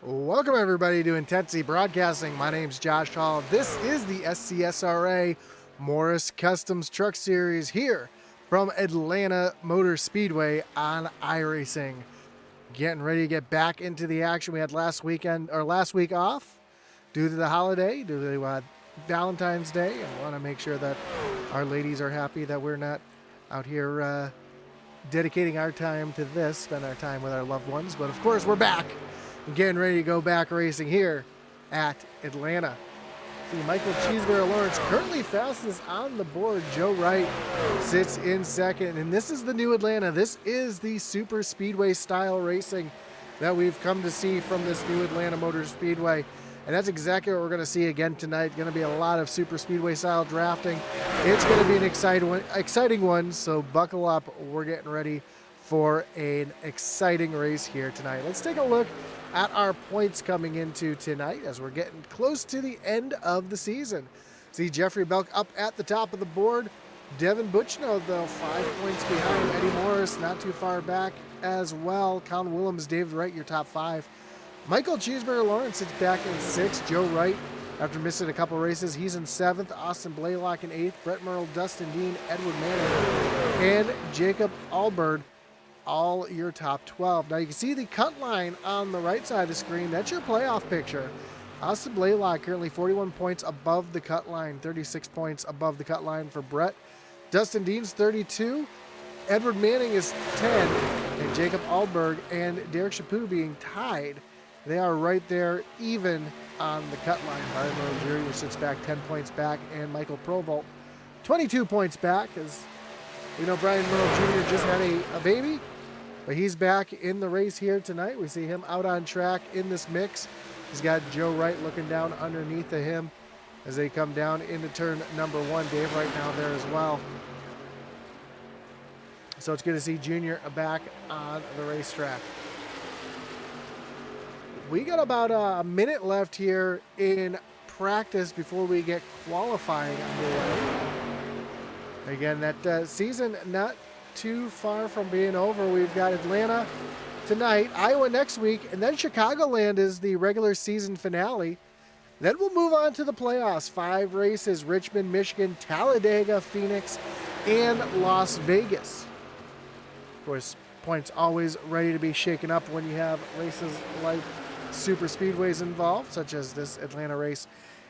Welcome everybody to Intensity Broadcasting. My name's Josh Hall. This is the SCSRA Morris Customs Truck Series here from Atlanta Motor Speedway on iRacing. Getting ready to get back into the action. We had last week off due to the holiday, due to Valentine's Day. I want to make sure that our ladies are happy that we're not out here dedicating our time to this, spend our time with our loved ones. But of course, we're back. Getting ready to go back racing here at Atlanta. See, Michael Cheeseburger Lawrence currently fastest on the board. Joe Wright sits in second, and this is the new Atlanta. This is the super speedway style racing that we've come to see from this new Atlanta Motor Speedway. And that's exactly what we're going to see again tonight. Going to be a lot of super speedway style drafting. It's going to be an exciting one, so buckle up. We're getting ready for an exciting race here tonight. Let's take a look at our points coming into tonight as we're getting close to the end of the season. See Jeffrey Belk up at the top of the board. Devin Butchno, though, 5 points behind. Eddie Morris not too far back as well. Colin Willems, David Wright, your top 5. Michael Cheeseburger Lawrence sits back in 6th. Joe Wright, after missing a couple races, he's in 7th. Austin Blaylock in 8th. Brett Merle, Dustin Dean, Edward Manning, and Jacob Albert, all your top 12. Now you can see the cut line on the right side of the screen. That's your playoff picture. Austin Blaylock currently 41 points above the cut line, 36 points above the cut line for Brett. Dustin Dean's 32. Edward Manning is 10. And Jacob Alberg and Derek Chaput being tied. They are right there even on the cut line. Brian Merle Jr. sits back 10 points back, and Michael Provolt 22 points back. As we know, Brian Merle Jr. just had a baby. But he's back in the race here tonight. We see him out on track in this mix. He's got Joe Wright looking down underneath of him as they come down into turn number 1. Dave Wright now there as well. So it's good to see Junior back on the racetrack. We got about a minute left here in practice before we get qualifying underway. Again, that season not too far from being over. We've got Atlanta tonight, Iowa next week, and then Chicagoland is the regular season finale. Then we'll move on to the playoffs. 5 races: Richmond, Michigan, Talladega, Phoenix, and Las Vegas. Of course, points always ready to be shaken up when you have races like super speedways involved, such as this Atlanta race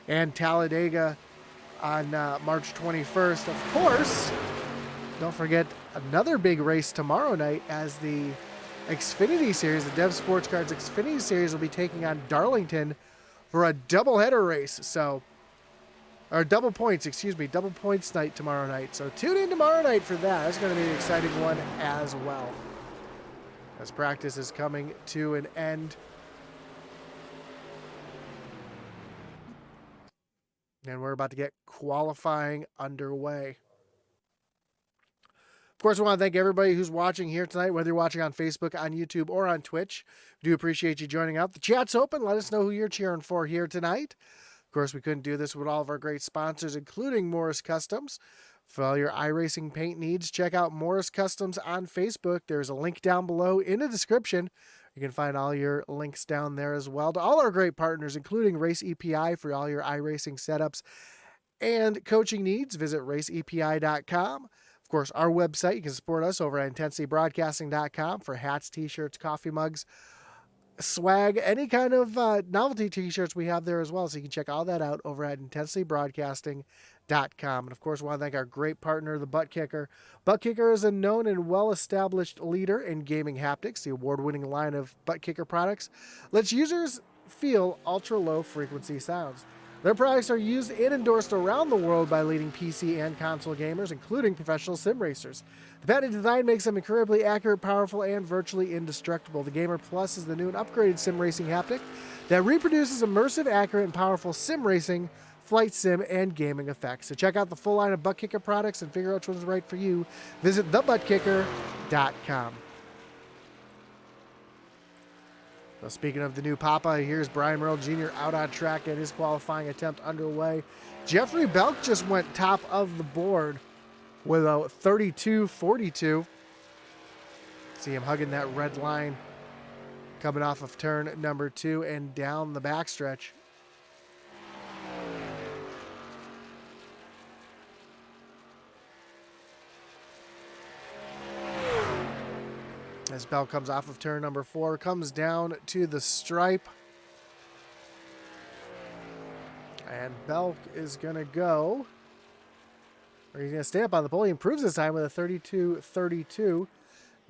and Talladega on March 21st. Of course, don't forget another big race tomorrow night as the Xfinity Series, the Dev Sports Cards Xfinity Series, will be taking on Darlington for a doubleheader race. So, or double points night tomorrow night. So tune in tomorrow night for that. That's going to be an exciting one as well, as practice is coming to an end. And we're about to get qualifying underway. Of course, I want to thank everybody who's watching here tonight, whether you're watching on Facebook, on YouTube, or on Twitch. We do appreciate you joining up. The chat's open. Let us know who you're cheering for here tonight. Of course, we couldn't do this with all of our great sponsors, including Morris Customs. For all your iRacing paint needs, check out Morris Customs on Facebook. There's a link down below in the description. You can find all your links down there as well to all our great partners, including Race EPI for all your iRacing setups and coaching needs. Visit raceepi.com. Of course, our website, you can support us over at intensitybroadcasting.com for hats, t-shirts, coffee mugs, swag, any kind of novelty t-shirts we have there as well. So you can check all that out over at intensitybroadcasting.com. And of course, we want to thank our great partner, the Butt Kicker. Butt Kicker is a known and well-established leader in gaming haptics. The award-winning line of Butt Kicker products lets users feel ultra-low frequency sounds. Their products are used and endorsed around the world by leading PC and console gamers, including professional sim racers. The patented design makes them incredibly accurate, powerful, and virtually indestructible. The Gamer Plus is the new and upgraded sim racing haptic that reproduces immersive, accurate, and powerful sim racing, flight sim, and gaming effects. So check out the full line of Butt Kicker products and figure out which one's right for you. Visit thebuttkicker.com. So speaking of the new Papa, here's Brian Merle Jr. out on track and his qualifying attempt underway. Jeffrey Belk just went top of the board with a 32-42. See him hugging that red line coming off of turn number 2 and down the backstretch. As Bell comes off of turn number 4, comes down to the stripe. And Bell is going to go, or he's going to stay up on the pole. He improves his time with a 32.32.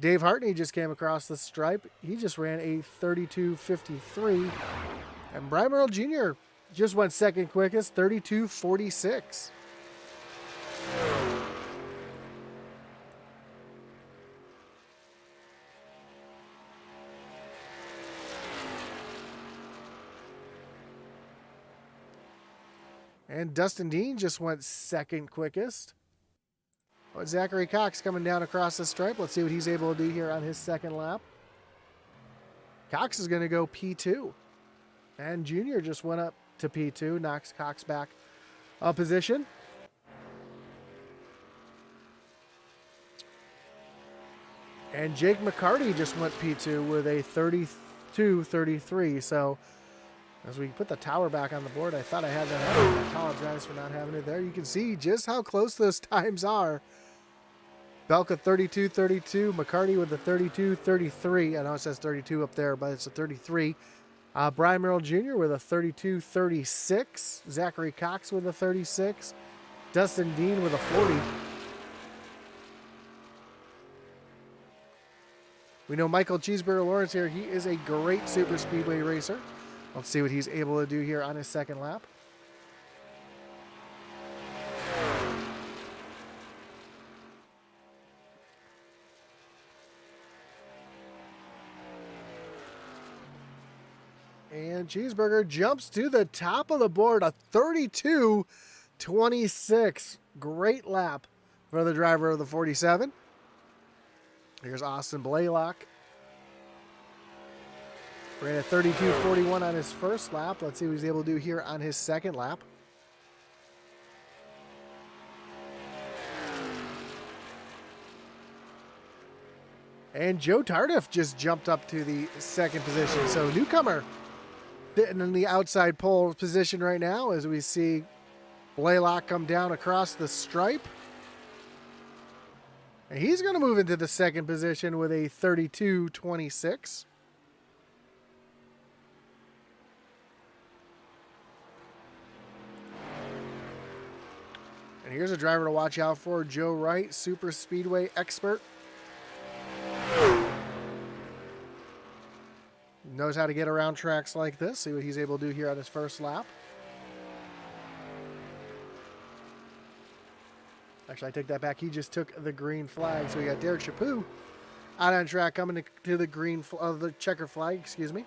Dave Hartney just came across the stripe. He just ran a 32.53. And Brian Merle Jr. just went second quickest, 32.46. And Dustin Dean just went second quickest. Well, Zachary Cox coming down across the stripe. Let's see what he's able to do here on his second lap. Cox is going to go P2. And Junior just went up to P2, knocks Cox back a position. And Jake McCarty just went P2 with a 32.33. So as we put the tower back on the board, I thought I had that. I apologize for not having it there. You can see just how close those times are. Belka 32.32, McCarty with the 32.33. I know it says 32 up there, but it's a 33. Brian Merrill Jr. with a 32.36. Zachary Cox with a 36. Dustin Dean with a 40. We know Michael Cheeseburger Lawrence here. He is a great super speedway racer. Let's see what he's able to do here on his second lap. And Cheeseburger jumps to the top of the board, a 32.26. Great lap for the driver of the 47. Here's Austin Blaylock. Ran a 32.41 on his first lap. Let's see what he's able to do here on his second lap. And Joe Tardif just jumped up to the second position. So newcomer sitting in the outside pole position right now as we see Blaylock come down across the stripe. And he's going to move into the second position with a 32.26. And here's a driver to watch out for, Joe Wright, super speedway expert. Knows how to get around tracks like this. See what he's able to do here on his first lap. Actually, I take that back. He just took the green flag. So we got Derek Chaput out on track coming to the green, the checker flag, excuse me.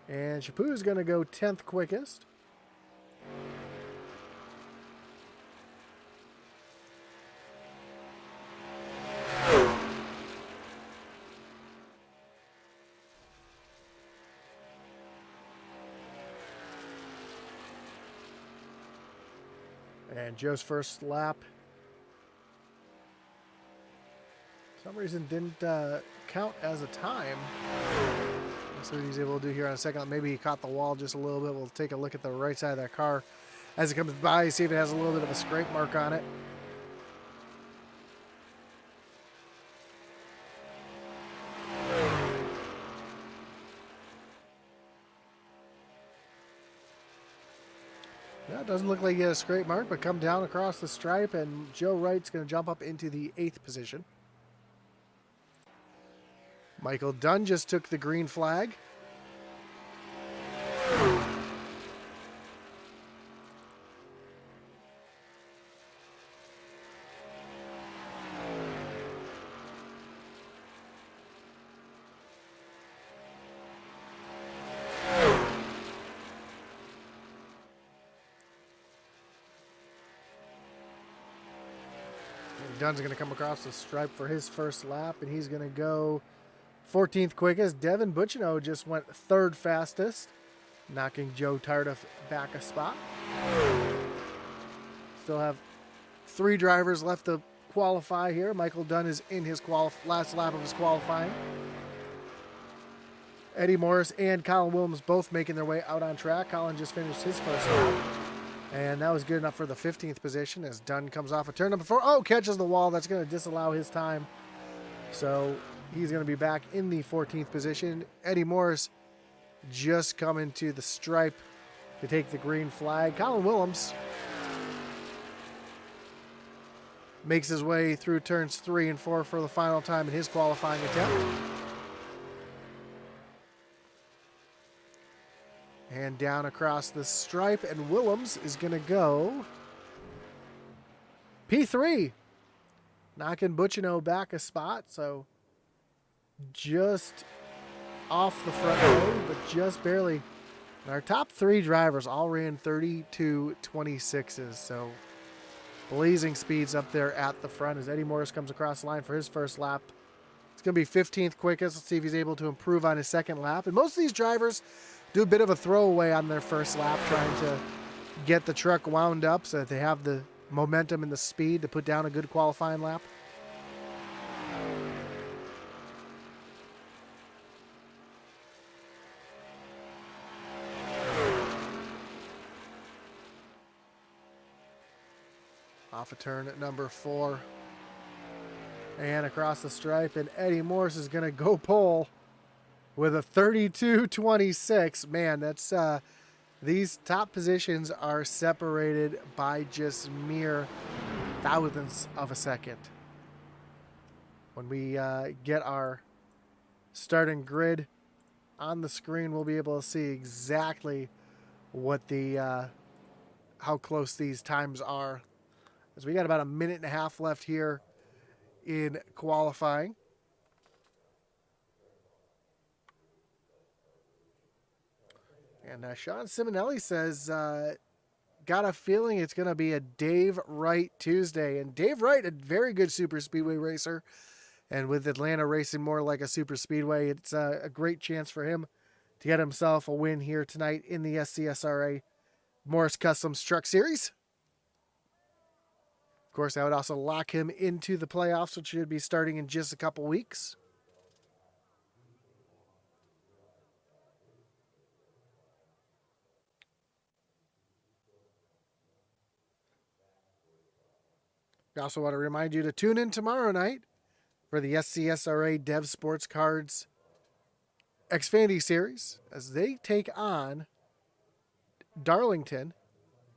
And Chaput is going to go 10th quickest. And Joe's first lap, for some reason, didn't count as a time. Let's see what he's able to do here on a second. Maybe he caught the wall just a little bit. We'll take a look at the right side of that car as it comes by, see if it has a little bit of a scrape mark on it. Yeah, it doesn't look like he had a scrape mark, but come down across the stripe, and Joe Wright's going to jump up into the 8th position. Michael Dunn just took the green flag. Dunn's going to come across the stripe for his first lap, and he's going to go 14th quickest. Devin Butchino just went 3rd fastest, knocking Joe Tardif back a spot. Still have 3 drivers left to qualify here. Michael Dunn is in his last lap of his qualifying. Eddie Morris and Colin Williams both making their way out on track. Colin just finished his first lap. And that was good enough for the 15th position as Dunn comes off of turn number 4. Oh, catches the wall. That's going to disallow his time. So he's going to be back in the 14th position. Eddie Morris just coming to the stripe to take the green flag. Colin Williams makes his way through turns 3 and 4 for the final time in his qualifying attempt. And down across the stripe, and Willems is going to go P3, knocking Buccino back a spot, so just off the front row, but just barely. And our top 3 drivers all ran 32.26s, so blazing speeds up there at the front as Eddie Morris comes across the line for his first lap. It's going to be 15th quickest. Let's see if he's able to improve on his second lap. And most of these drivers do a bit of a throwaway on their first lap, trying to get the truck wound up so that they have the momentum and the speed to put down a good qualifying lap. Off of turn at number 4. And across the stripe, and Eddie Morris is going to go pole with a 32.26. Man, that's these top positions are separated by just mere thousandths of a second. When we get our starting grid on the screen, we'll be able to see exactly what the how close these times are. As we got about a minute and a half left here in qualifying. And Sean Simonelli says, got a feeling it's going to be a Dave Wright Tuesday. And Dave Wright, a very good super speedway racer. And with Atlanta racing more like a super speedway, it's a great chance for him to get himself a win here tonight in the SCSRA Morris Customs Truck Series. Of course, that would also lock him into the playoffs, which should be starting in just a couple weeks. We also want to remind you to tune in tomorrow night for the SCSRA Dev Sports Cards Xfinity Series as they take on Darlington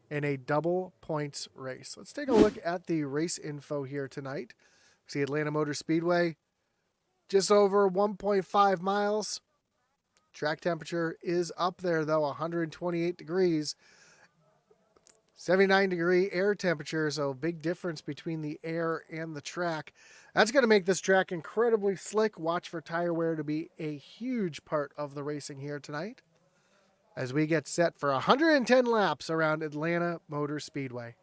in a double points race. Let's take a look at the race info here tonight. See Atlanta Motor Speedway, just over 1.5 miles. Track temperature is up there though, 128 degrees. 79-degree air temperature, so big difference between the air and the track. That's going to make this track incredibly slick. Watch for tire wear to be a huge part of the racing here tonight as we get set for 110 laps around Atlanta Motor Speedway.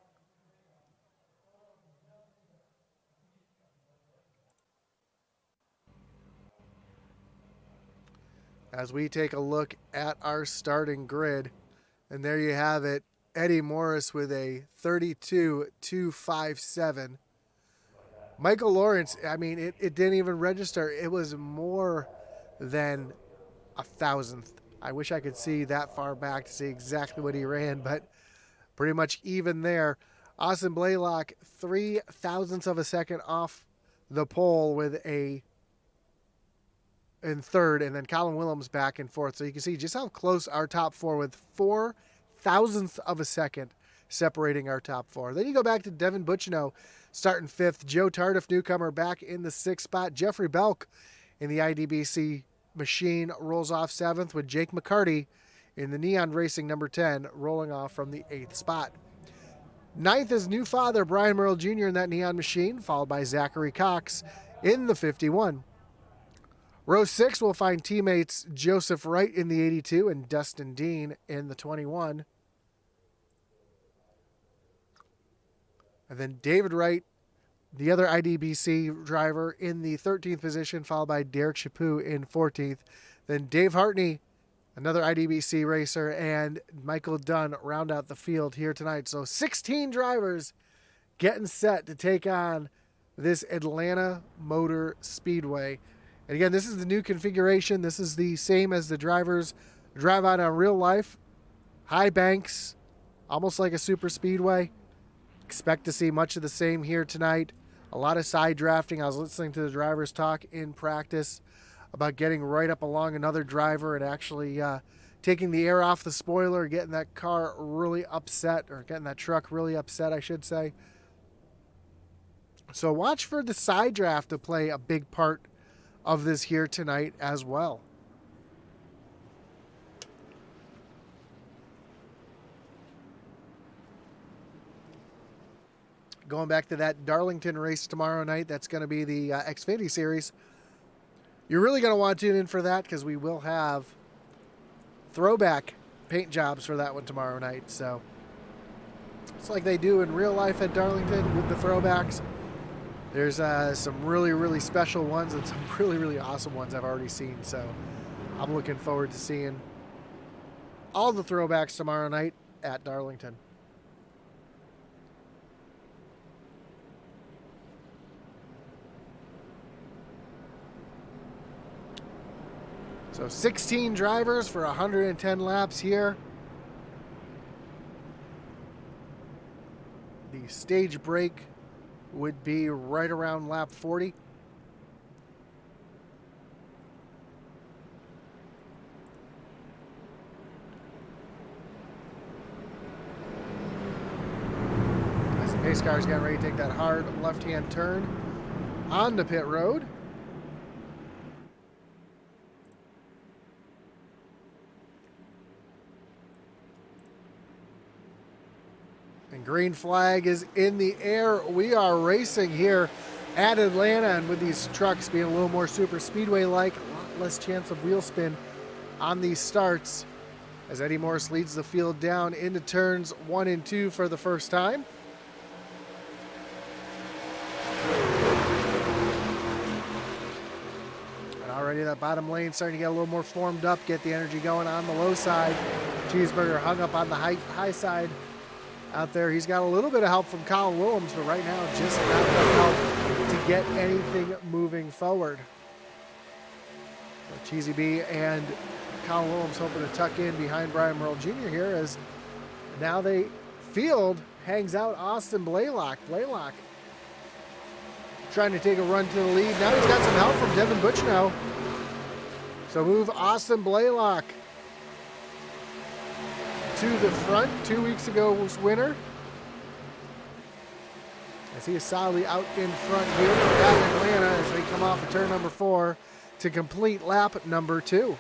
As we take a look at our starting grid, and there you have it, Eddie Morris with a 32.257. Michael Lawrence, I mean, it didn't even register. It was more than a thousandth. I wish I could see that far back to see exactly what he ran, but pretty much even there. Austin Blaylock, 3 thousandths of a second off the pole with a in third, and then Colin Williams back and forth. So you can see just how close our top 4 with 4 thousandths of a second separating our top 4. Then you go back to Devin Buccino starting 5th. Joe Tardif, newcomer, back in the 6th spot. Jeffrey Belk in the IDBC machine rolls off 7th with Jake McCarty in the Neon Racing number 10 rolling off from the 8th spot. 9th is new father Brian Merle Jr. in that Neon machine, followed by Zachary Cox in the 51. Row 6 will find teammates Joseph Wright in the 82 and Dustin Dean in the 21. And then David Wright, the other IDBC driver, in the 13th position, followed by Derek Chaput in 14th. Then Dave Hartney, another IDBC racer, and Michael Dunn round out the field here tonight. So 16 drivers getting set to take on this Atlanta Motor Speedway. And again, this is the new configuration. This is the same as the drivers drive on real life. High banks, almost like a super speedway. Expect to see much of the same here tonight. A lot of side drafting. I was listening to the drivers talk in practice about getting right up along another driver and actually taking the air off the spoiler, getting that car really upset, or getting that truck really upset, I should say. So watch for the side draft to play a big part of this here tonight as well. Going back to that Darlington race tomorrow night, that's going to be the Xfinity Series. You're really going to want to tune in for that because we will have throwback paint jobs for that one tomorrow night. So it's like they do in real life at Darlington with the throwbacks. There's some really, really special ones and some really, really awesome ones I've already seen. So I'm looking forward to seeing all the throwbacks tomorrow night at Darlington. So 16 drivers for 110 laps here. The stage break would be right around lap 40. As the pace car is getting ready to take that hard left-hand turn on the pit road. And green flag is in the air. We are racing here at Atlanta, and with these trucks being a little more super speedway-like, a lot less chance of wheel spin on these starts as Eddie Morris leads the field down into turns 1 and 2 for the first time. And already that bottom lane starting to get a little more formed up, get the energy going on the low side. Cheeseburger hung up on the high side out there. He's got a little bit of help from Colin Willems, but right now just not enough help to get anything moving forward. So Cheesy B and Colin Willems hoping to tuck in behind Brian Merle Jr. here as now they field hangs out Austin Blaylock. Blaylock trying to take a run to the lead. Now he's got some help from Devin Butchnow. So move Austin Blaylock to the front. 2 weeks ago was winner. As he is solidly out in front here at Atlanta as they come off of turn number 4 to complete lap number 2.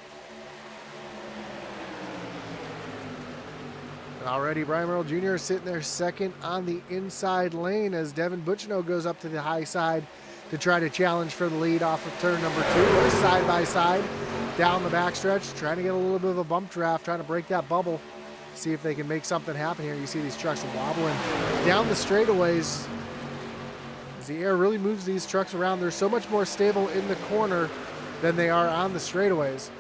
And already Brian Merle Jr. is sitting there second on the inside lane as Devin Butchnow goes up to the high side to try to challenge for the lead off of turn number 2. They're side by side down the backstretch, trying to get a little bit of a bump draft, trying to break that bubble. See if they can make something happen here. You see these trucks wobbling down the straightaways as the air really moves these trucks around. They're so much more stable in the corner than they are on the straightaways.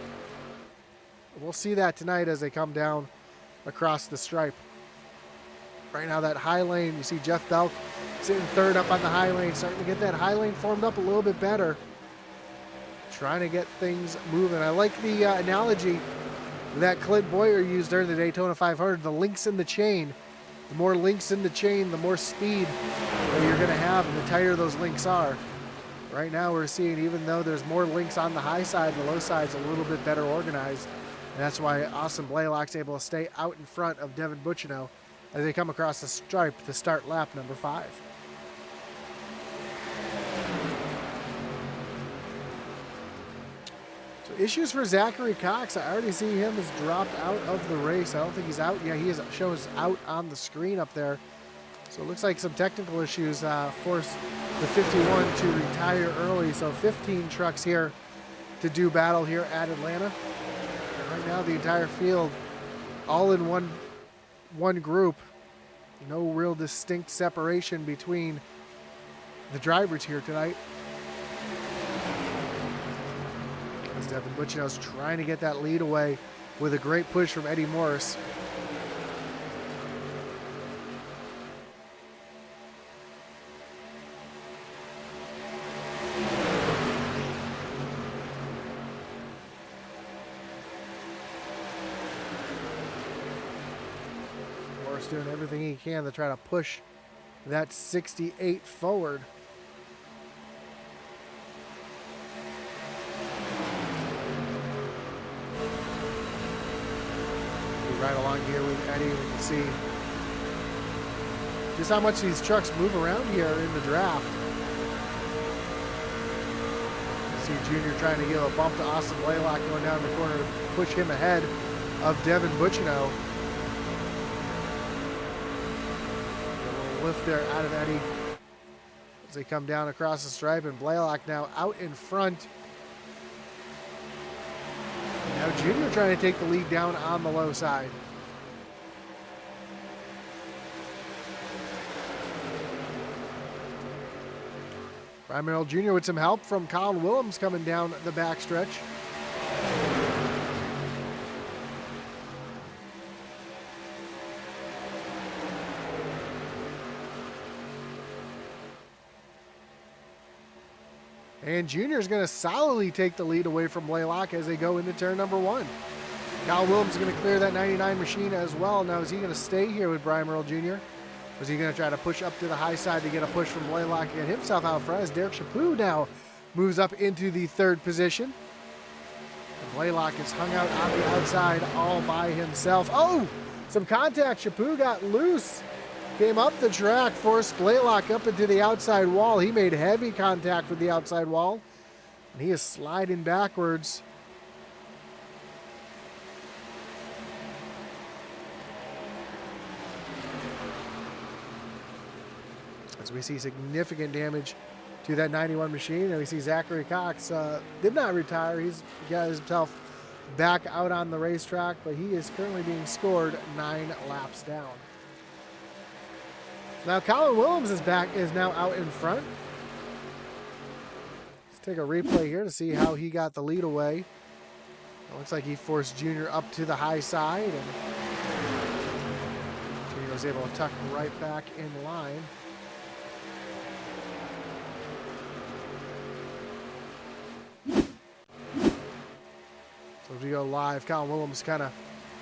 We'll see that tonight as they come down across the stripe. Right now that high lane, you see Jeff Belk sitting third up on the high lane, starting to get that high lane formed up a little bit better. Trying to get things moving. I like the analogy that Clint Boyer used during the Daytona 500, the links in the chain. The more links in the chain, the more speed that you're going to have, and the tighter those links are. Right now we're seeing, even though there's more links on the high side, the low side's a little bit better organized. And that's why Austin Blaylock's able to stay out in front of Devin Butchnow as they come across the stripe to start lap number 5. Issues for Zachary Cox. I already see him has dropped out of the race. I don't think he's out. Yeah, he shows out on the screen up there. So it looks like some technical issues forced the 51 to retire early. So 15 trucks here to do battle here at Atlanta. And right now the entire field all in one group. No real distinct separation between the drivers here tonight. Devin Butchnow's trying to get that lead away with a great push from Eddie Morris. Blaylock's doing everything he can to try to push that 68 forward. Right along here with Eddie, we can see just how much these trucks move around here in the draft. You see Junior trying to give a bump to Austin Blaylock going down the corner to push him ahead of Devin Butchino. A little lift there out of Eddie as they come down across the stripe, and Blaylock now out in front. Now Junior trying to take the lead down on the low side. Brian Merrill Jr. with some help from Colin Willems coming down the backstretch. And Junior is going to solidly take the lead away from Blaylock as they go into turn number 1. Kyle Williams is going to clear that 99 machine as well. Now, is he going to stay here with Brian Merrill Jr.? Or is he going to try to push up to the high side to get a push from Blaylock and get himself out front as Derek Chaput now moves up into the 3rd position? And Blaylock is hung out on the outside all by himself. Oh, some contact. Chaput got loose. Came up the track, forced Blaylock up into the outside wall. He made heavy contact with the outside wall, and he is sliding backwards. As we see significant damage to that 91 machine, and we see Zachary Cox did not retire. He's got himself back out on the racetrack, but he is currently being scored 9 laps down. Now Colin Willems is now out in front. Let's take a replay here to see how he got the lead away. It looks like he forced Junior up to the high side, and Junior was able to tuck right back in line. So as we go live, Colin Willems kind of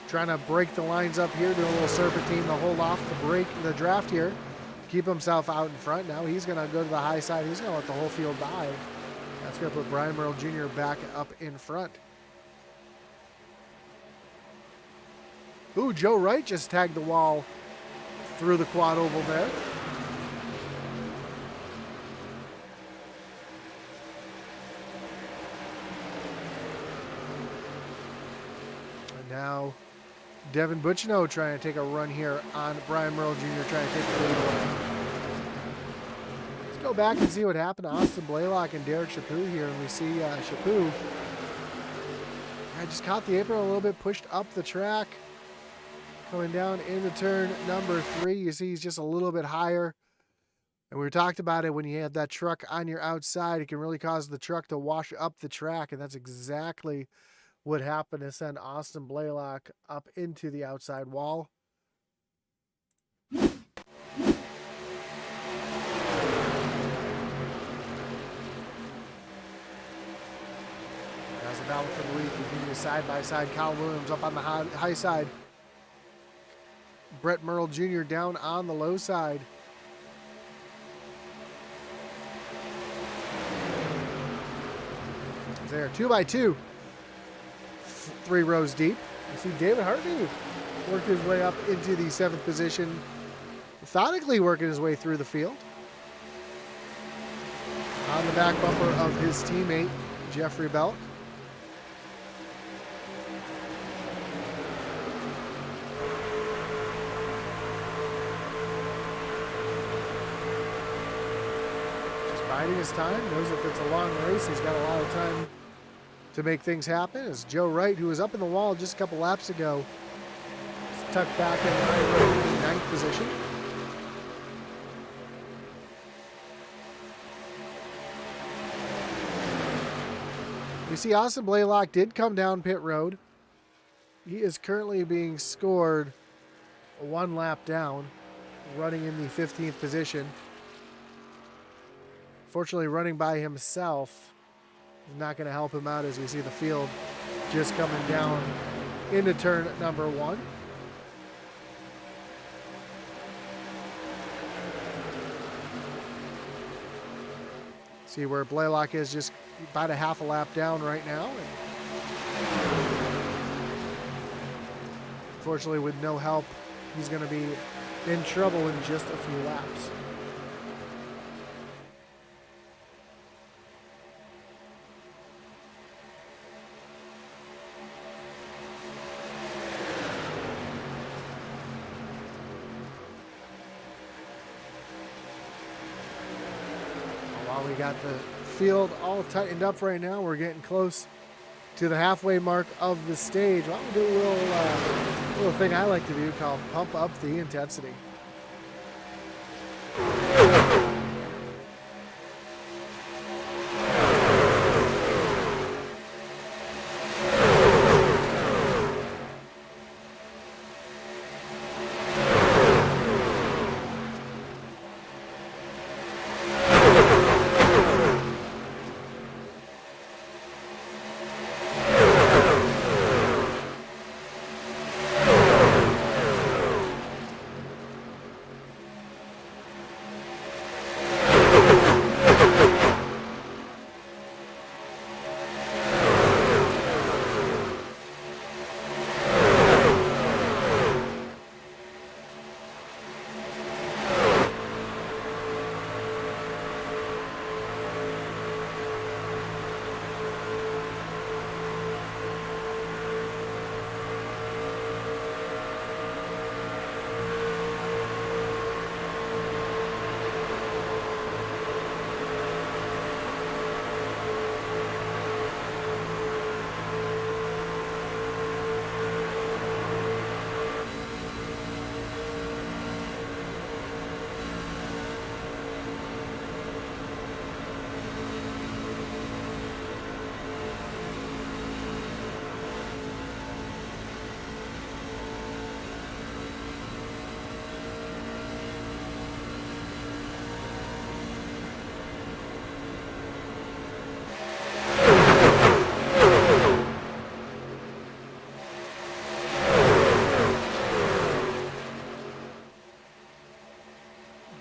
trying to break the lines up here, doing a little serpentine to hold off the break the draft here. Keep himself out in front. Now he's going to go to the high side. He's going to let the whole field die. That's going to put Brian Merrill Jr. back up in front. Ooh, Joe Wright just tagged the wall through the quad oval there. And now Devin Butchino trying to take a run here on Brian Merrill Jr. trying to take the lead away. Let's go back and see what happened to Austin Blaylock and Derek Chaput here. And we see Chaput just caught the apron a little bit, pushed up the track. Coming down into turn number 3, you see he's just a little bit higher. And we talked about it, when you have that truck on your outside, it can really cause the truck to wash up the track. And that's exactly what happened to send Austin Blaylock up into the outside wall. As the battle for the lead continues side by side, Kyle Williams up on the high side. Brett Merle Jr. down on the low side. There, 2 by 2. 3 rows deep. You see David Hartley worked his way up into the 7th position, methodically working his way through the field. On the back bumper of his teammate, Jeffrey Belk. Just biding his time, knows that it's a long race. He's got a lot of time to make things happen. As Joe Wright, who was up in the wall just a couple laps ago, is tucked back in the 9th position. You see Austin Blaylock did come down pit road. He is currently being scored 1 lap down, running in the 15th position. Fortunately, running by himself is not going to help him out, as we see the field just coming down into turn number 1. See where Blaylock is, just about a half a lap down right now. And unfortunately, with no help, he's going to be in trouble in just a few laps. While we got the field all tightened up right now, we're getting close to the halfway mark of the stage. Why don't we do a little thing I like to do called pump up the intensity.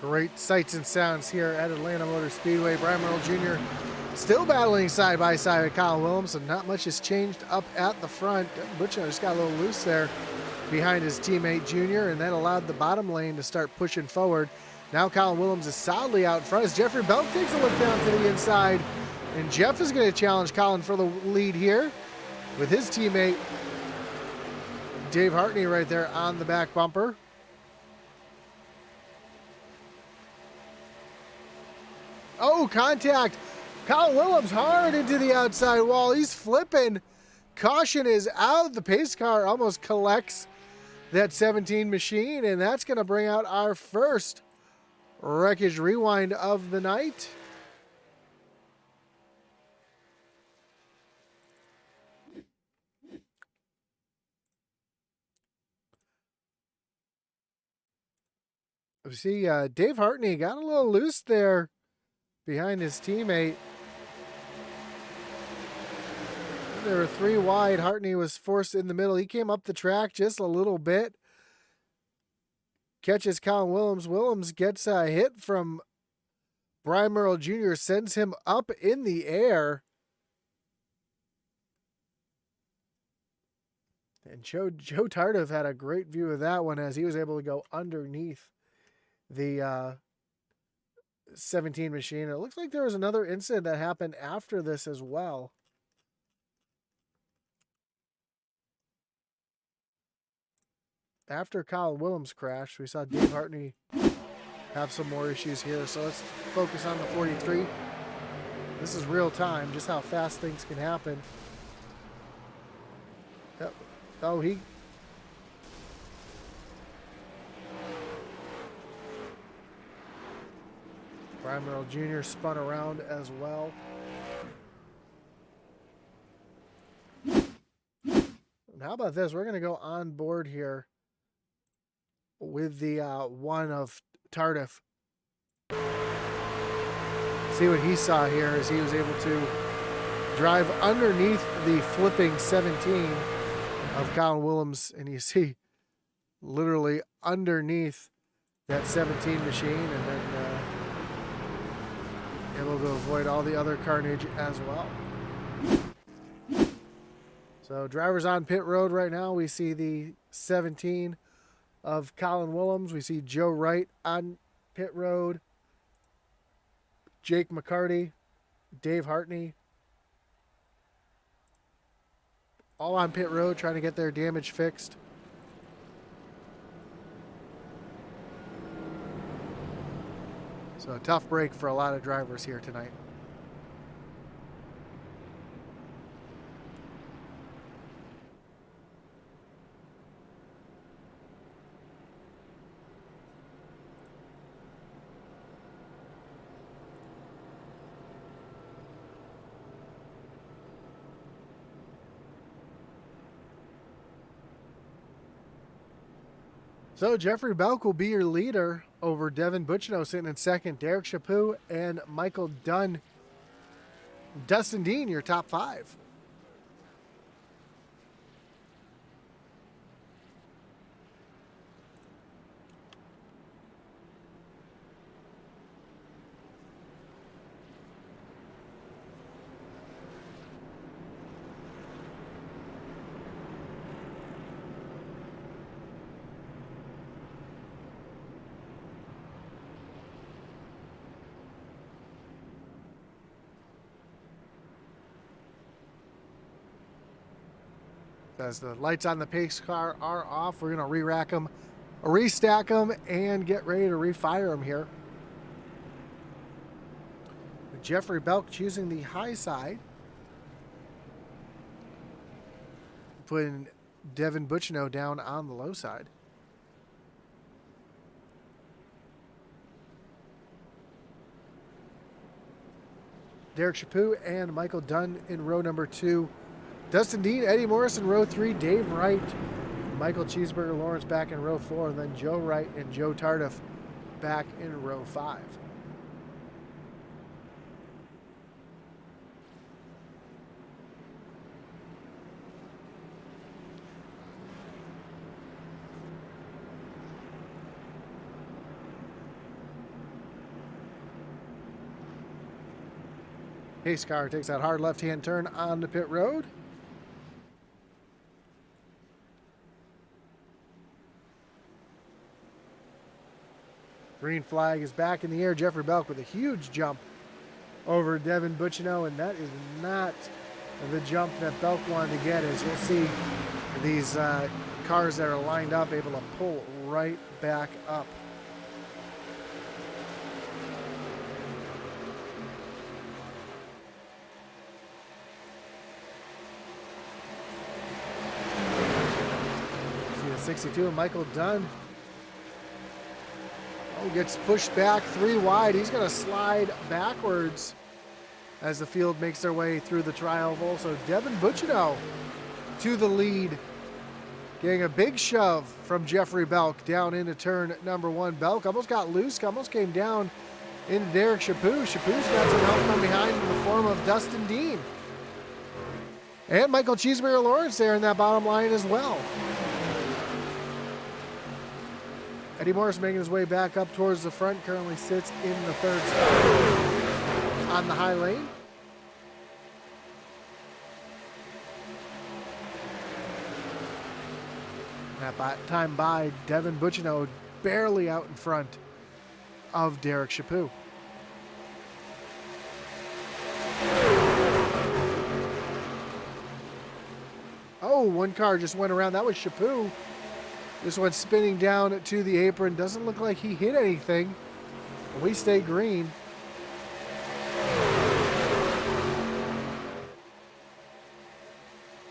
Great sights and sounds here at Atlanta Motor Speedway. Brian Merle Jr. still battling side by side with Colin Willems, and not much has changed up at the front. Butcher just got a little loose there behind his teammate Junior, and that allowed the bottom lane to start pushing forward. Now Colin Willems is solidly out front as Jeffrey Belk takes a look down to the inside, and Jeff is going to challenge Colin for the lead here with his teammate Dave Hartney right there on the back bumper. Oh, contact. Colin Willems hard into the outside wall. He's flipping. Caution is out. The pace car almost collects that 17 machine, and that's going to bring out our first wreckage rewind of the night. We see Dave Hartney got a little loose there behind his teammate. There were three wide. Hartney was forced in the middle. He came up the track just a little bit. Catches Colin Willems. Willems gets a hit from Brian Merle Jr., sends him up in the air. And Joe Tardif had a great view of that one as he was able to go underneath the 17 machine. It looks like there was another incident that happened after this as well. After Colin Willems crashed, we saw Dave Hartney have some more issues here. So let's focus on the 43. This is real time, just how fast things can happen. Yep. Oh, he... Brian Merle Jr. spun around as well. And how about this? We're going to go on board here with the one of Tardif. See what he saw here as he was able to drive underneath the flipping 17 of Colin Willems, and you see literally underneath that 17 machine, and then able to avoid all the other carnage as well. So drivers on pit road right now, we see the 17 of Colin Willems. We see Joe Wright on pit road, Jake McCarty, Dave Hartney, all on pit road trying to get their damage fixed. So a tough break for a lot of drivers here tonight. So Jeffrey Belk will be your leader over Devin Butchino sitting in second. Derek Chaput and Michael Dunn. Dustin Dean, your top five. As the lights on the pace car are off, we're going to re-rack them, restack them, and get ready to refire them here. Jeffrey Belk choosing the high side, putting Devin Butchino down on the low side. Derek Chaput and Michael Dunn in row number 2. Dustin Dean, Eddie Morris in row 3, Dave Wright, Michael Cheeseburger Lawrence back in row 4, and then Joe Wright and Joe Tardif back in row 5. Pace car takes that hard left-hand turn on the pit road. Green flag is back in the air. Jeffrey Belk with a huge jump over Devin Butchino, and that is not the jump that Belk wanted to get. As you'll see, these cars that are lined up able to pull right back up. See the 62 of Michael Dunn. Oh, gets pushed back 3 wide. He's going to slide backwards as the field makes their way through the tri-oval. So Devin Butchino to the lead, getting a big shove from Jeffrey Belk down into turn number 1. Belk almost got loose, almost came down into Derek Chaput. Chaput's got some help from behind in the form of Dustin Dean. And Michael Cheeseburger Lawrence there in that bottom line as well. Eddie Morris making his way back up towards the front, currently sits in the 3rd spot on the high lane. That time by Devin Butchino barely out in front of Derek Chaput. Oh, one car just went around. That was Chaput. This one's spinning down to the apron. Doesn't look like he hit anything. We stay green.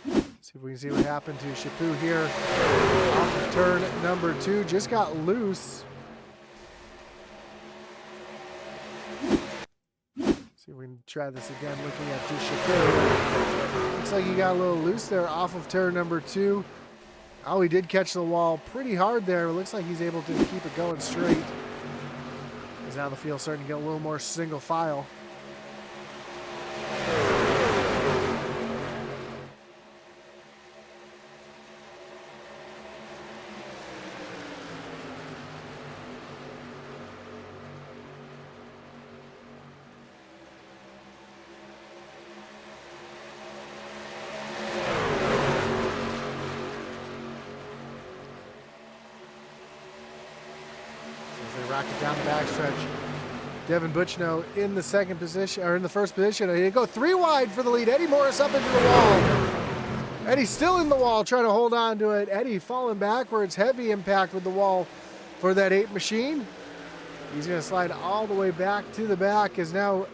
See if we can see what happened to Chaput here. Off of turn number 2. Just got loose. See if we can try this again looking at just Chaput. Looks like he got a little loose there off of turn number 2. Oh, he did catch the wall pretty hard there. It looks like he's able to keep it going straight. Because now the field's starting to get a little more single file. rocket down the backstretch. Devin Butchno in the second position, or in the first position. He go 3 wide for the lead. Eddie Morris up into the wall. Eddie's still in the wall, trying to hold on to it. Eddie falling backwards, heavy impact with the wall for that 8 machine. He's going to slide all the way back to the back as now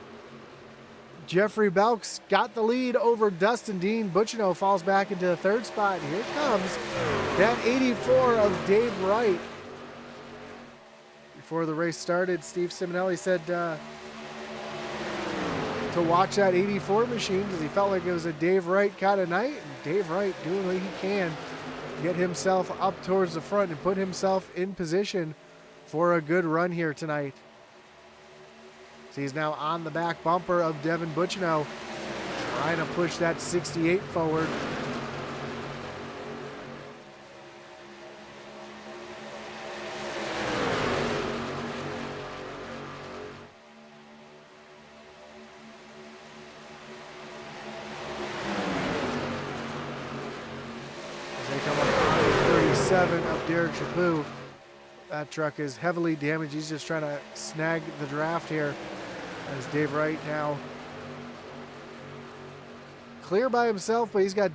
Jeffrey Belk's got the lead over Dustin Dean. Butchno falls back into the 3rd spot. Here comes that 84 of Dave Wright. Before the race started, Steve Simonelli said to watch that 84 machine because he felt like it was a Dave Wright kind of night. And Dave Wright doing what he can to get himself up towards the front and put himself in position for a good run here tonight. So he's now on the back bumper of Devin Butchno, trying to push that 68 forward. Of Derek Chaput. That truck is heavily damaged. He's just trying to snag the draft here as Dave Wright now clear by himself, but he's got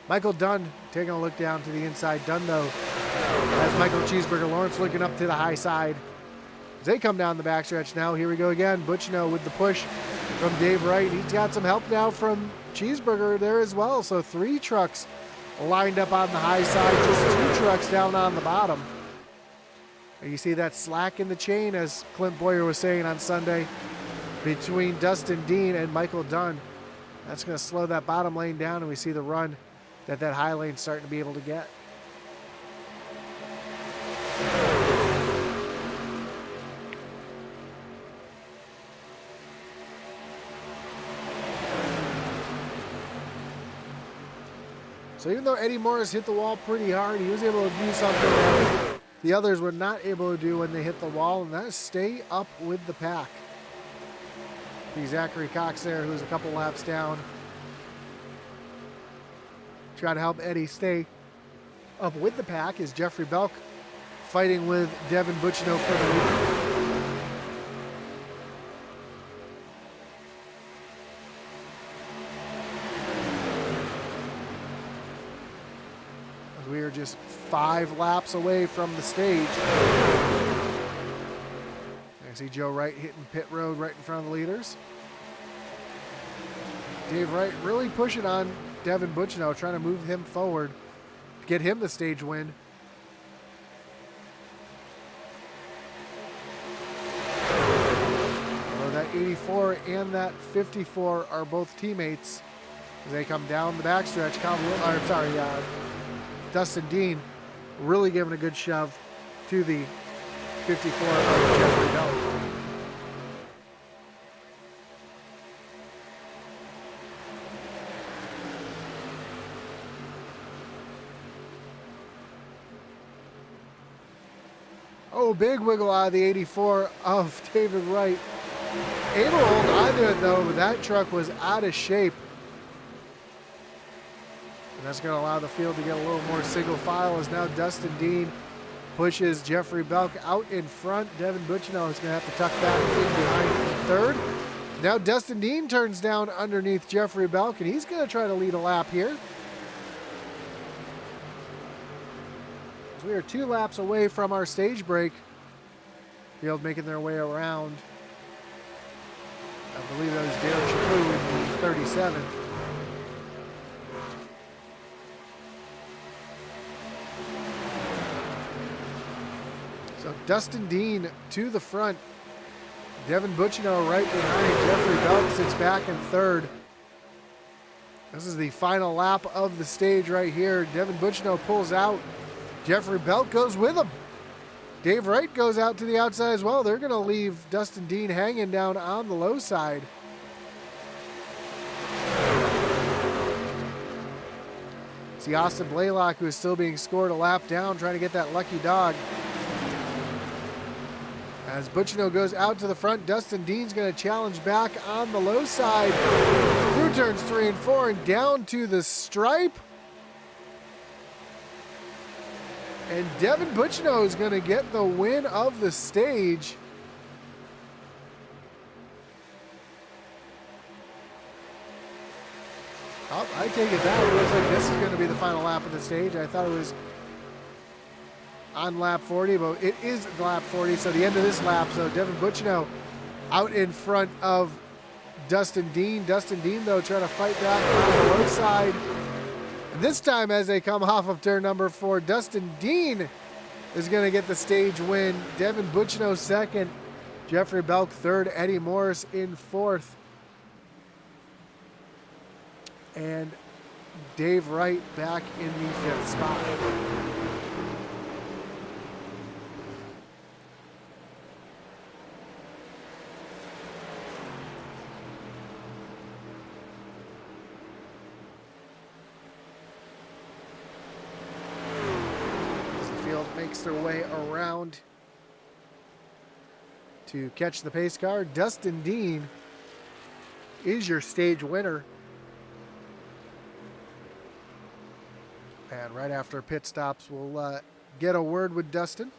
Michael Dunn taking a look down to the inside. Dunn though has Michael Cheeseburger Lawrence looking up to the high side. As they come down the backstretch now, here we go again. Butchno with the push from Dave Wright. He's got some help now from Cheeseburger there as well. So 3 trucks lined up on the high side, just 2 trucks down on the bottom. And you see that slack in the chain, as Clint Boyer was saying on Sunday, between Dustin Dean and Michael Dunn. That's going to slow that bottom lane down, and we see the run that high lane's starting to be able to get. So even though Eddie Morris hit the wall pretty hard, he was able to do something that the others were not able to do when they hit the wall, and that is stay up with the pack. The Zachary Cox there, who's a couple laps down, trying to help Eddie stay up with the pack is Jeffrey Belk fighting with Devin Butchno for the lead. We are just 5 laps away from the stage. I see Joe Wright hitting pit road right in front of the leaders. Dave Wright really pushing on Devin Butchno, trying to move him forward, get him the stage win. Although that 84 and that 54 are both teammates as they come down the backstretch. Dustin Dean really giving a good shove to the 54 of Jeffrey Belk. Oh, big wiggle out of the 84 of David Wright. Able to hold on to it though, but that truck was out of shape. And that's going to allow the field to get a little more single file as now Dustin Dean pushes Jeffrey Belk out in front. Devin Butchno is going to have to tuck back in behind in 3rd. Now Dustin Dean turns down underneath Jeffrey Belk, and he's going to try to lead a lap here. We are 2 laps away from our stage break. Field making their way around. I believe that was Derek Chaput in 37. So Dustin Dean to the front. Devin Butchno right behind. Jeffrey Belk sits back in 3rd. This is the final lap of the stage right here. Devin Butchno pulls out. Jeffrey Belk goes with him. Dave Wright goes out to the outside as well. They're going to leave Dustin Dean hanging down on the low side. See Austin Blaylock, who is still being scored a lap down, trying to get that lucky dog. As Butchno goes out to the front, Dustin Dean's going to challenge back on the low side. Through turns 3 and 4 and down to the stripe. And Devin Butchino is going to get the win of the stage. Oh, I take it that. It looks like this is going to be the final lap of the stage. I thought it was on lap 40, but it is lap 40, so the end of this lap. So Devin Butchino out in front of Dustin Dean. Dustin Dean, though, trying to fight back on the low side. And this time, as they come off of turn number 4, Dustin Dean is going to get the stage win. Devin Butchino second, Jeffrey Belk third, Eddie Morris in fourth, and Dave Wright back in the 5th spot. As the field makes their way around to catch the pace car, Dustin Dean is your stage winner. And right after pit stops, we'll get a word with Dustin.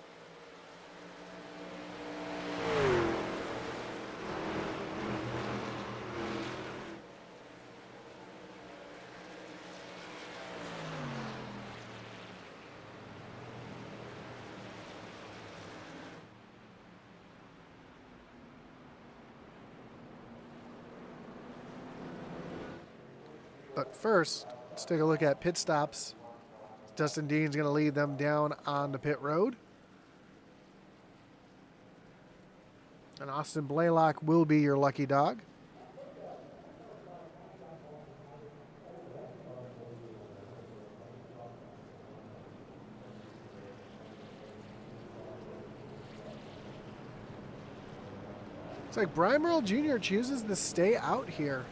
But first, let's take a look at pit stops. Dustin Dean's going to lead them down on the pit road. And Austin Blaylock will be your lucky dog. It's like Brian Merle Jr. chooses to stay out here.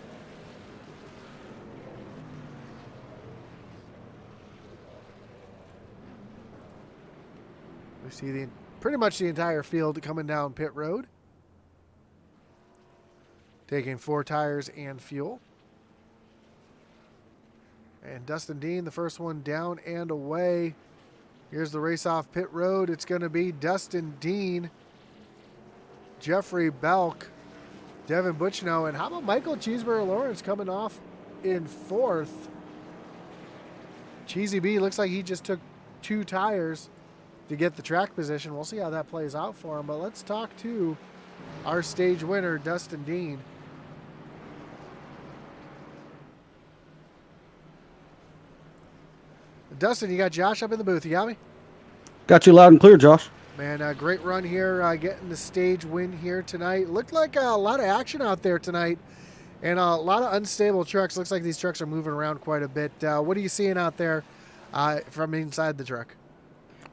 We see pretty much the entire field coming down pit road, taking 4 tires and fuel. And Dustin Dean, the first one down and away. Here's the race off pit road. It's going to be Dustin Dean, Jeffrey Belk, Devin Butchino, and how about Michael Cheeseburger Lawrence coming off in 4th? Cheesy B looks like he just took 2 tires to get the track position. We'll see how that plays out for him, but let's talk to our stage winner, Dustin Dean. Dustin, you got Josh up in the booth. You got me? Got you loud and clear, Josh. Man, great run here, getting the stage win here tonight. Looked like a lot of action out there tonight, and a lot of unstable trucks. Looks like these trucks are moving around quite a bit. What are you seeing out there from inside the truck?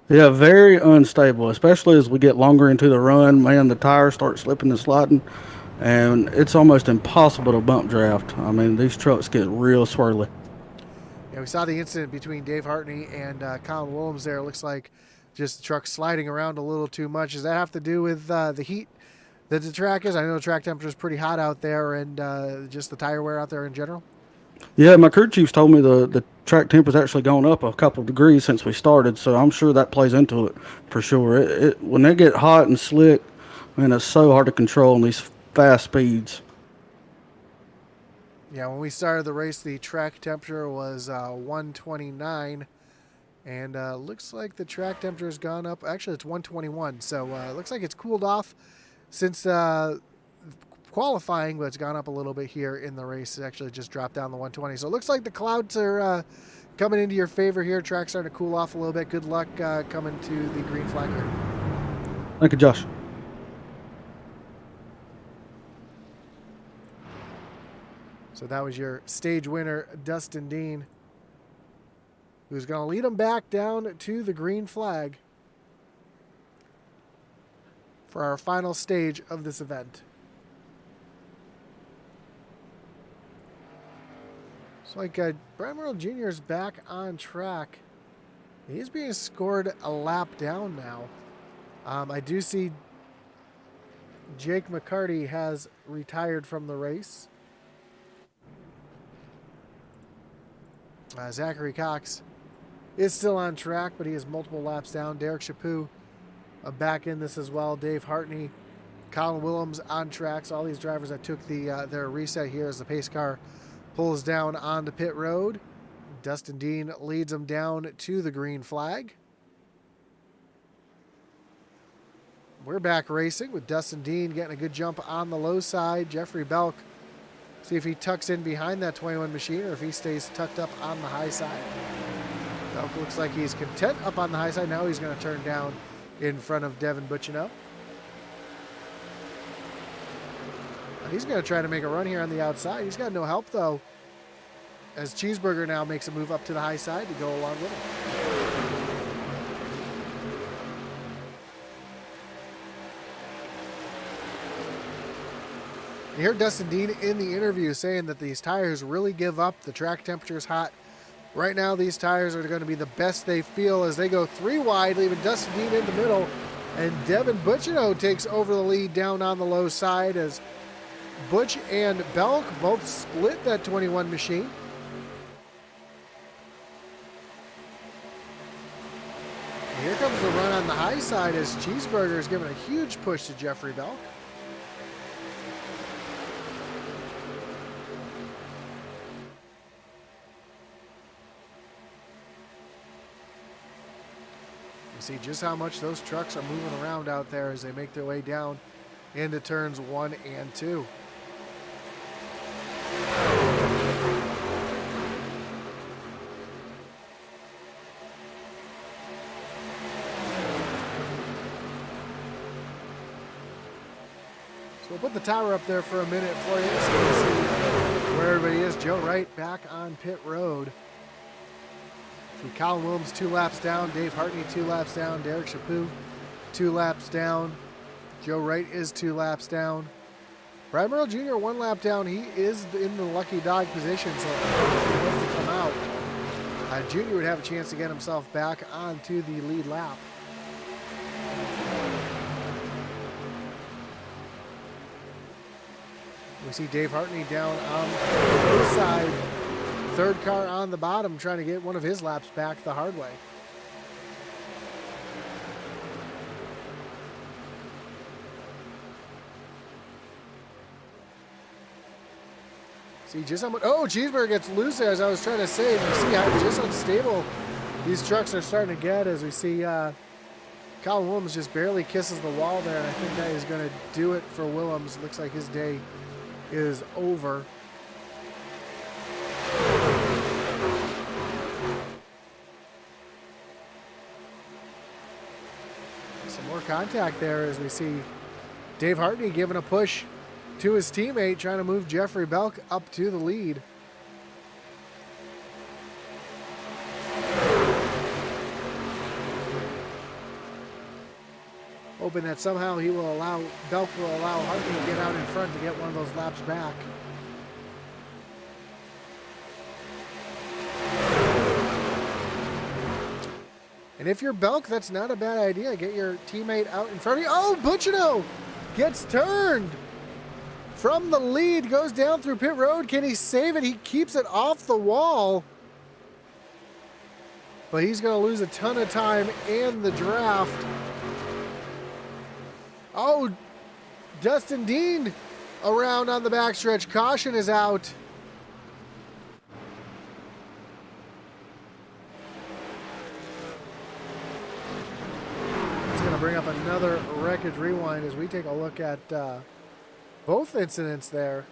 Yeah, very unstable, especially as we get longer into the run. Man, the tires start slipping and sliding, and it's almost impossible to bump draft. I mean, these trucks get real swirly. Yeah, we saw the incident between Dave Hartney and Colin Williams there. It looks like just the truck sliding around a little too much. Does that have to do with the heat that the track is? I know the track temperature is pretty hot out there, and just the tire wear out there in general. Yeah, my crew chiefs told me the track temp has actually gone up a couple of degrees since we started, so I'm sure that plays into it for sure. When they get hot and slick, man, it's so hard to control in these fast speeds. Yeah, when we started the race, the track temperature was 129, and looks like the track temperature has gone up. Actually, it's 121, so it looks like it's cooled off since qualifying, but it's gone up a little bit here in the race. It actually just dropped down to 120. So it looks like the clouds are coming into your favor here. Track's starting to cool off a little bit. Good luck coming to the green flag here. Thank you, Josh. So that was your stage winner, Dustin Dean, who's going to lead them back down to the green flag for our final stage of this event. It's like Brian Merle Jr. is back on track. He's being scored a lap down now. I do see Jake McCarty has retired from the race. Zachary Cox is still on track, but he is multiple laps down. Derek Chaput back in this as well. Dave Hartney, Colin Willems on tracks. All these drivers that took their reset here as the pace car pulls down onto pit road. Dustin Dean leads them down to the green flag. We're back racing with Dustin Dean getting a good jump on the low side. Jeffrey Belk, see if he tucks in behind that 21 machine or if he stays tucked up on the high side. Belk looks like he's content up on the high side. Now he's going to turn down in front of Devin Butchino. He's going to try to make a run here on the outside. He's got no help, though, as Cheeseburger now makes a move up to the high side to go along with him. You hear Dustin Dean in the interview saying that these tires really give up. The track temperature is hot. Right now, these tires are going to be the best they feel as they go 3 wide, leaving Dustin Dean in the middle. And Devin Butchino takes over the lead down on the low side as Butch and Belk both split that 21 machine. And here comes the run on the high side as Cheeseburger is giving a huge push to Jeffrey Belk. See just how much those trucks are moving around out there as they make their way down into turns 1 and 2. So we'll put the tower up there for a minute for you so you can see where everybody is. Joe Wright back on pit road. Colin Williams 2 laps down, Dave Hartney 2 laps down, Derek Chaput 2 laps down, Joe Wright is 2 laps down. Brian Merle Jr. 1 lap down. He is in the lucky dog position, so if he wants to come out, Jr. would have a chance to get himself back onto the lead lap. We see Dave Hartney down on the side. Third car on the bottom trying to get one of his laps back the hard way. See just how much, oh, Cheeseburger gets loose there as I was trying to say. You see how just unstable these trucks are starting to get as we see Colin Willems just barely kisses the wall there. And I think that is going to do it for Willems. Looks like his day is over. Some more contact there as we see Dave Hartney giving a push to his teammate, trying to move Jeffrey Belk up to the lead. Hoping that somehow Belk will allow Hartney to get out in front to get one of those laps back. And if you're Belk, that's not a bad idea. Get your teammate out in front of you. Oh, Butchino gets turned from the lead, goes down through pit road. Can he save it? He keeps it off the wall. But he's going to lose a ton of time in the draft. Oh, Dustin Dean around on the backstretch. Caution is out. Bring up another wreckage rewind as we take a look at both incidents there.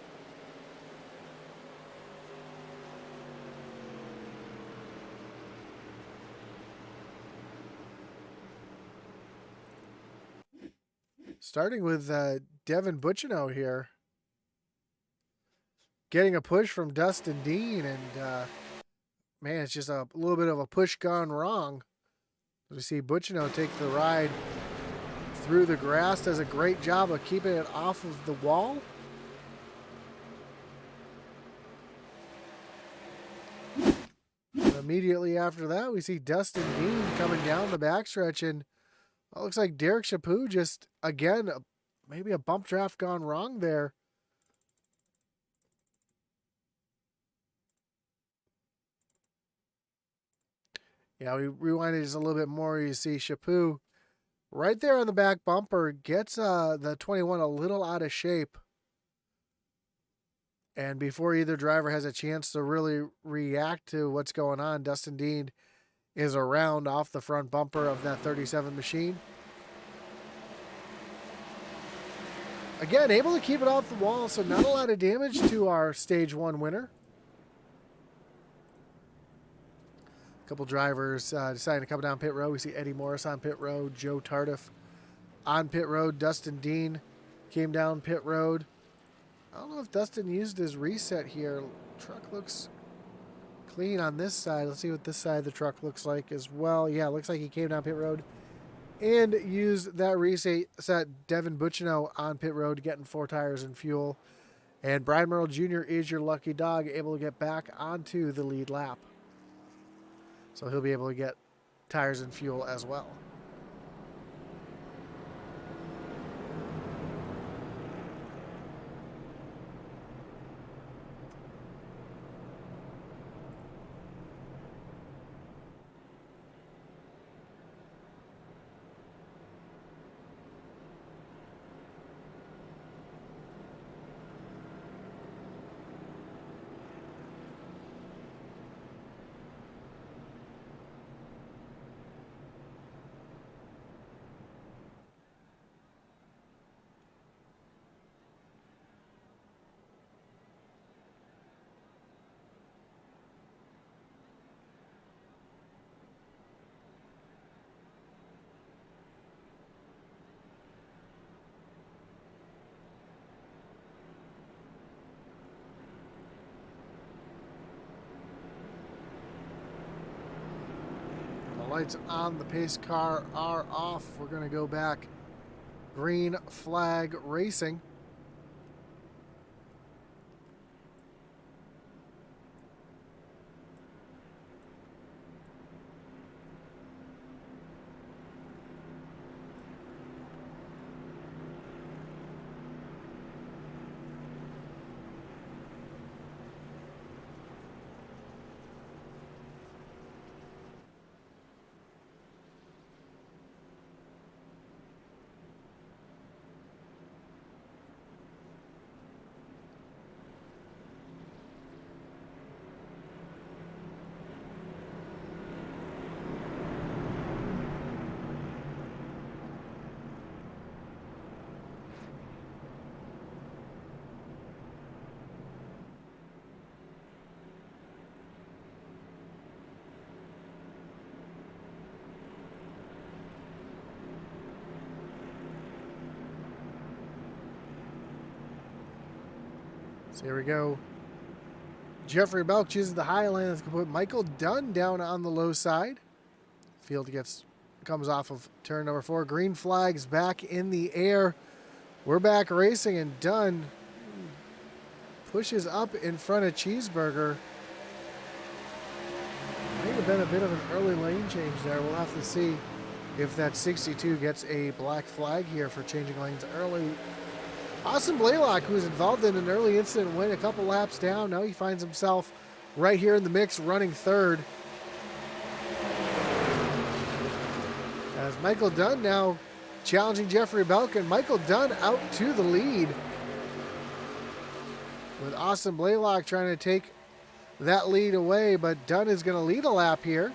Starting with Devin Butchino here. Getting a push from Dustin Dean, and man, it's just a little bit of a push gone wrong. We see Butchino take the ride through the grass, does a great job of keeping it off of the wall. And immediately after that, we see Dustin Dean coming down the backstretch, and it looks like Derek Chaput just, again, maybe a bump draft gone wrong there. Yeah, we rewinded just a little bit more. You see Chapu right there on the back bumper gets the 21 a little out of shape. And before either driver has a chance to really react to what's going on, Dustin Dean is around off the front bumper of that 37 machine. Again, able to keep it off the wall, so not a lot of damage to our Stage 1 winner. A couple drivers deciding to come down pit road. We see Eddie Morris on pit road, Joe Tardif on pit road, Dustin Dean came down pit road. I don't know if Dustin used his reset here. Truck looks clean on this side. Let's see what this side of the truck looks like as well. Yeah, looks like he came down pit road and used that reset. Devin Buccino on pit road, getting 4 tires and fuel. And Brian Merle Jr. is your lucky dog, able to get back onto the lead lap. So he'll be able to get tires and fuel as well. Lights on the pace car are off. We're going to go back green flag racing. So here we go. Jeffrey Belk chooses the high lane. Let's put Michael Dunn down on the low side. Field comes off of turn number 4. Green flags back in the air. We're back racing, and Dunn pushes up in front of Cheeseburger. Might have been a bit of an early lane change there. We'll have to see if that 62 gets a black flag here for changing lanes early. Austin Blaylock, who was involved in an early incident, went a couple laps down. Now he finds himself right here in the mix, running third. As Michael Dunn now challenging Jeffrey Belk, and Michael Dunn out to the lead, with Austin Blaylock trying to take that lead away, but Dunn is going to lead a lap here.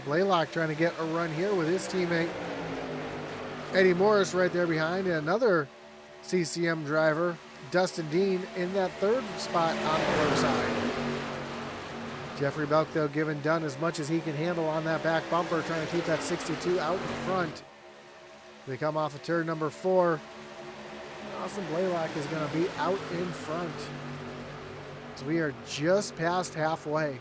Blaylock trying to get a run here with his teammate Eddie Morris right there behind, and another CCM driver, Dustin Dean, in that third spot on the low side. Jeffrey Belk, though, giving Dunn as much as he can handle on that back bumper, trying to keep that 62 out in front. They come off of turn number 4. Austin Blaylock is going to be out in front. So we are just past halfway.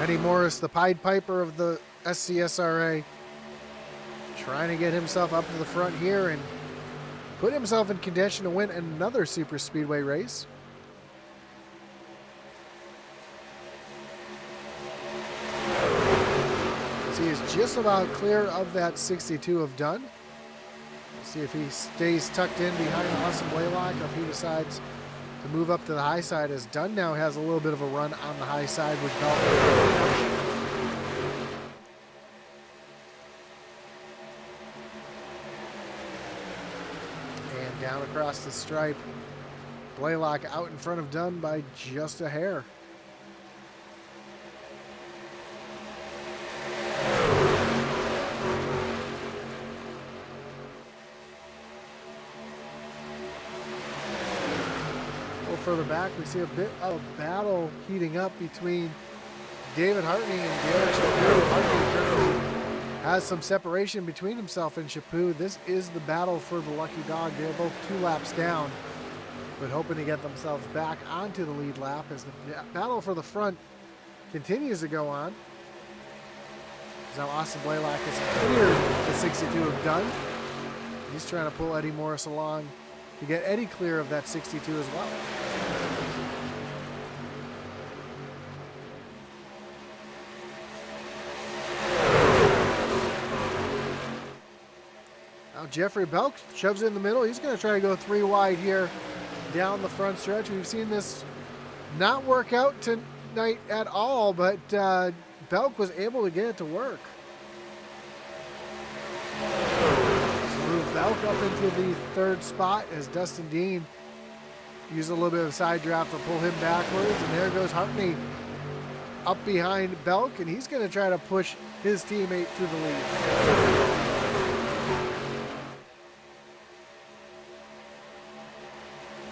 Eddie Morris, the Pied Piper of the SCSRA, trying to get himself up to the front here and put himself in contention to win another super speedway race. He is just about clear of that 62 of Dunn. See if he stays tucked in behind Austin Blaylock, or if he decides to move up to the high side, as Dunn now has a little bit of a run on the high side with Belk. And down across the stripe, Blaylock out in front of Dunn by just a hair. Further back, we see a bit of a battle heating up between David Hartney and Derek Chaput. Hartney currently has some separation between himself and Chaput. This is the battle for the lucky dog. They're both 2 laps down, but hoping to get themselves back onto the lead lap as the battle for the front continues to go on. Now Austin Blaylock has cleared the 62 of Dunn. He's trying to pull Eddie Morris along to get Eddie clear of that 62 as well. Now Jeffrey Belk shoves in the middle. He's going to try to go 3 wide here down the front stretch. We've seen this not work out tonight at all, but Belk was able to get it to work. Move Belk up into the 3rd spot as Dustin Dean used a little bit of side draft to pull him backwards. And there goes Hartney up behind Belk, and he's going to try to push his teammate through the lead.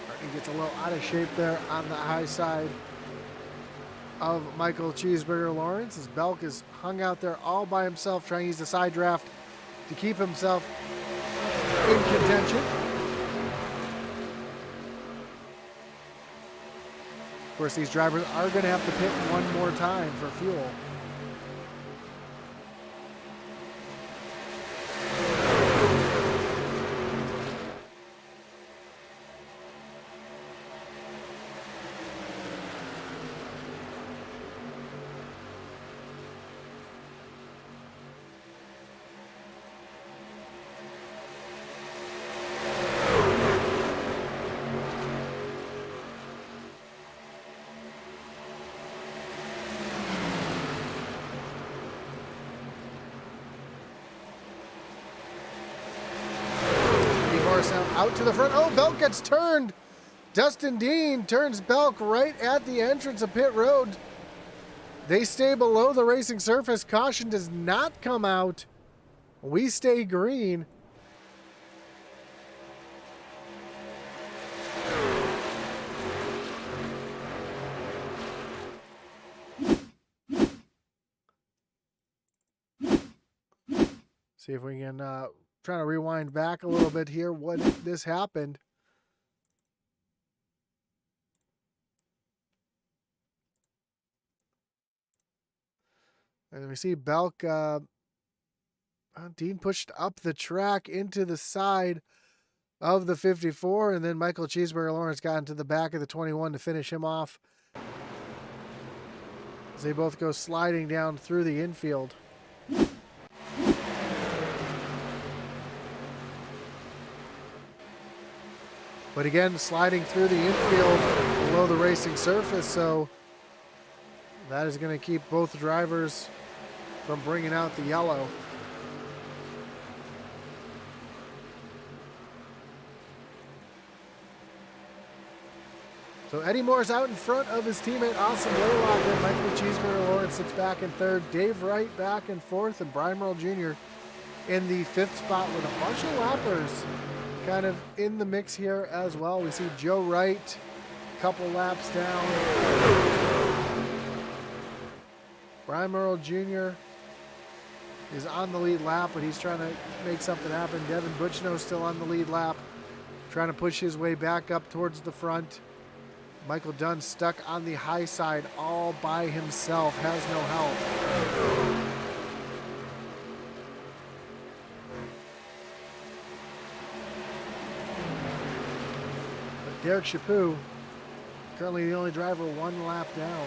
Hartney gets a little out of shape there on the high side of Michael Cheeseburger Lawrence as Belk is hung out there all by himself, trying to use the side draft to keep himself in contention. Of course, these drivers are going to have to pit one more time for fuel. Out to the front. Oh, Belk gets turned. Dustin Dean turns Belk right at the entrance of pit road. They stay below the racing surface. Caution does not come out. We stay green. See if we can trying to rewind back a little bit here when this happened. And we see Belk, Dean pushed up the track into the side of the 54, and then Michael Cheeseburger Lawrence got into the back of the 21 to finish him off as they both go sliding down through the infield. But again, sliding through the infield below the racing surface, so that is going to keep both drivers from bringing out the yellow. So Eddie Moore's out in front of his teammate Austin Blaylock, and Michael Cheeseburger Lawrence sits back in 3rd, Dave Wright back in 4th, and Brian Merle Jr. in the 5th spot with a bunch of lappers kind of in the mix here as well. We see Joe Wright a couple laps down. Brian Merle Jr. is on the lead lap, but he's trying to make something happen. Devin Butchno still on the lead lap, trying to push his way back up towards the front. Michael Dunn stuck on the high side all by himself, has no help. Derek Chaput, currently the only driver 1 lap down.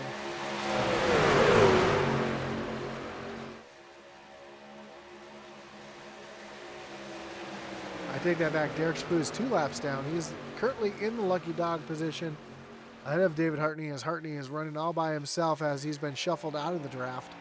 I take that back. Derek Chaput is 2 laps down. He's currently in the lucky dog position ahead of David Hartney, as Hartney is running all by himself as he's been shuffled out of the draft.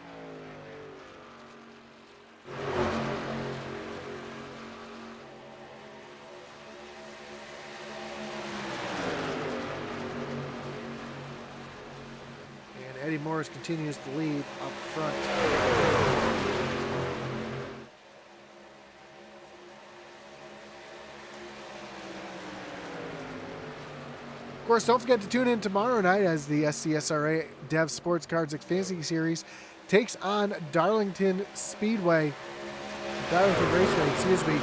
And Eddie Morris continues to lead up front. Of course, don't forget to tune in tomorrow night as the SCSRA Dev Sports Cards Xfinity Series takes on Darlington Speedway, Darlington Raceway, excuse me,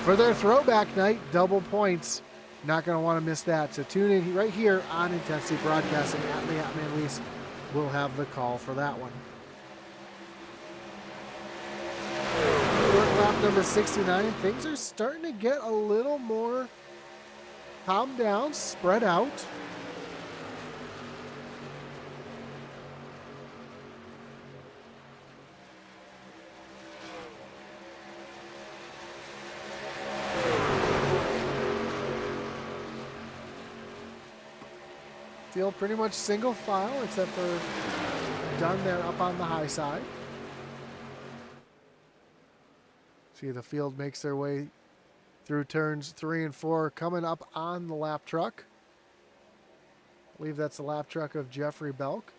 for their throwback night, double points. Not going to want to miss that. So tune in right here on Intensity Broadcasting at Mayatman Lease. We'll have the call for that one. Lap number 69. Things are starting to get a little more calmed down, spread out. Field pretty much single file except for Dunn there up on the high side. See, the field makes their way through turns 3 and 4, coming up on the lap truck. I believe that's the lap truck of Jeffrey Belk.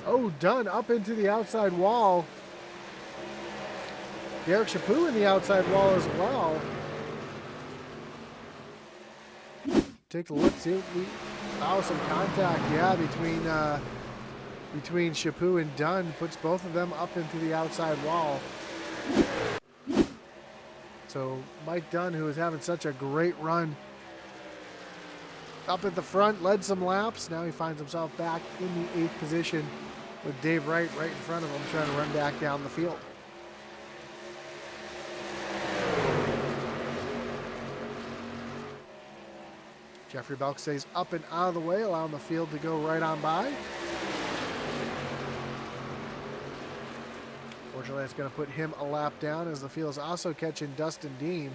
Oh, Dunn up into the outside wall. Derek Chaput in the outside wall as well. Take a look, see if we allow some contact, yeah, between Chaput and Dunn. Puts both of them up into the outside wall. So Mike Dunn, who is having such a great run up at the front, led some laps. Now he finds himself back in the 8th position with Dave Wright right in front of him, trying to run back down the field. Jeffrey Belk stays up and out of the way, allowing the field to go right on by. Fortunately, that's going to put him a lap down as the field is also catching Dustin Dean.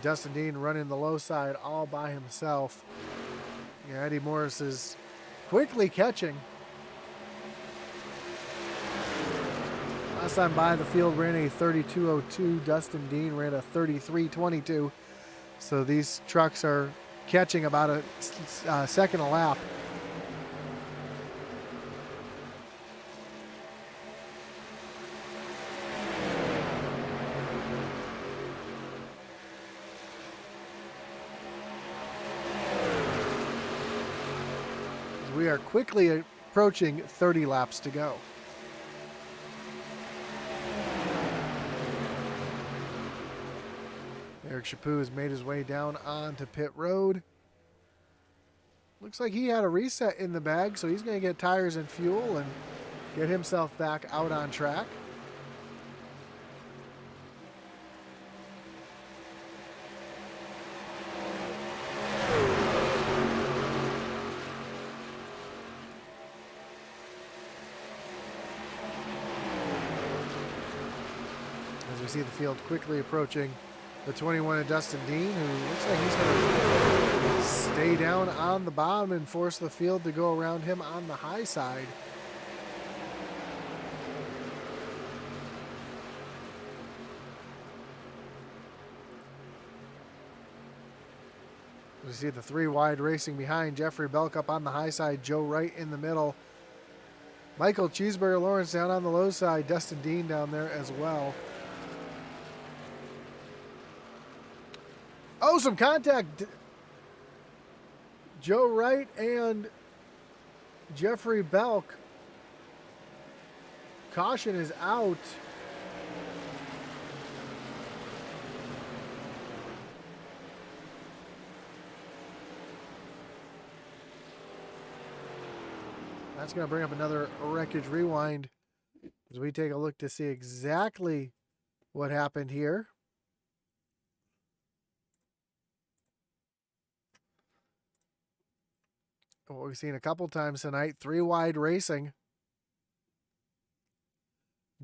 Dustin Dean running the low side all by himself. Yeah, Eddie Morris is quickly catching. Last time by, the field ran a 32.02. Dustin Dean ran a 33.22. So these trucks are catching about a second a lap. We are quickly approaching 30 laps to go. Derek Chaput has made his way down onto pit road. Looks like he had a reset in the bag, so he's going to get tires and fuel and get himself back out on track. We see the field quickly approaching the 21 of Dustin Dean, who looks like he's going to stay down on the bottom and force the field to go around him on the high side. We see the 3 wide racing behind. Jeffrey Belk up on the high side, Joe Wright in the middle. Michael Cheeseburger Lawrence down on the low side, Dustin Dean down there as well. Oh, some contact. Joe Wright and Jeffrey Belk. Caution is out. That's going to bring up another wreckage rewind as we take a look to see exactly what happened here. What we've seen a couple times tonight, 3 wide racing.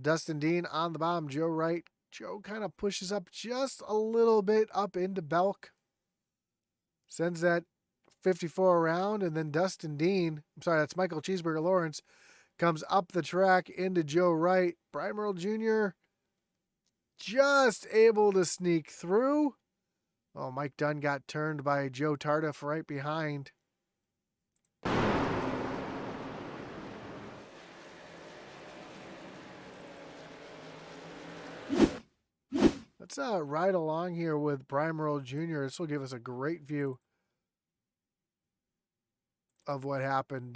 Dustin Dean on the bottom, Joe Wright. Joe kind of pushes up just a little bit up into Belk. Sends that 54 around, and then Dustin Dean, I'm sorry, that's Michael Cheeseburger Lawrence, comes up the track into Joe Wright. Brian Merle Jr. just able to sneak through. Oh, Mike Dunn got turned by Joe Tardif right behind. Let's ride along here with Brian Merle Jr. This will give us a great view of what happened.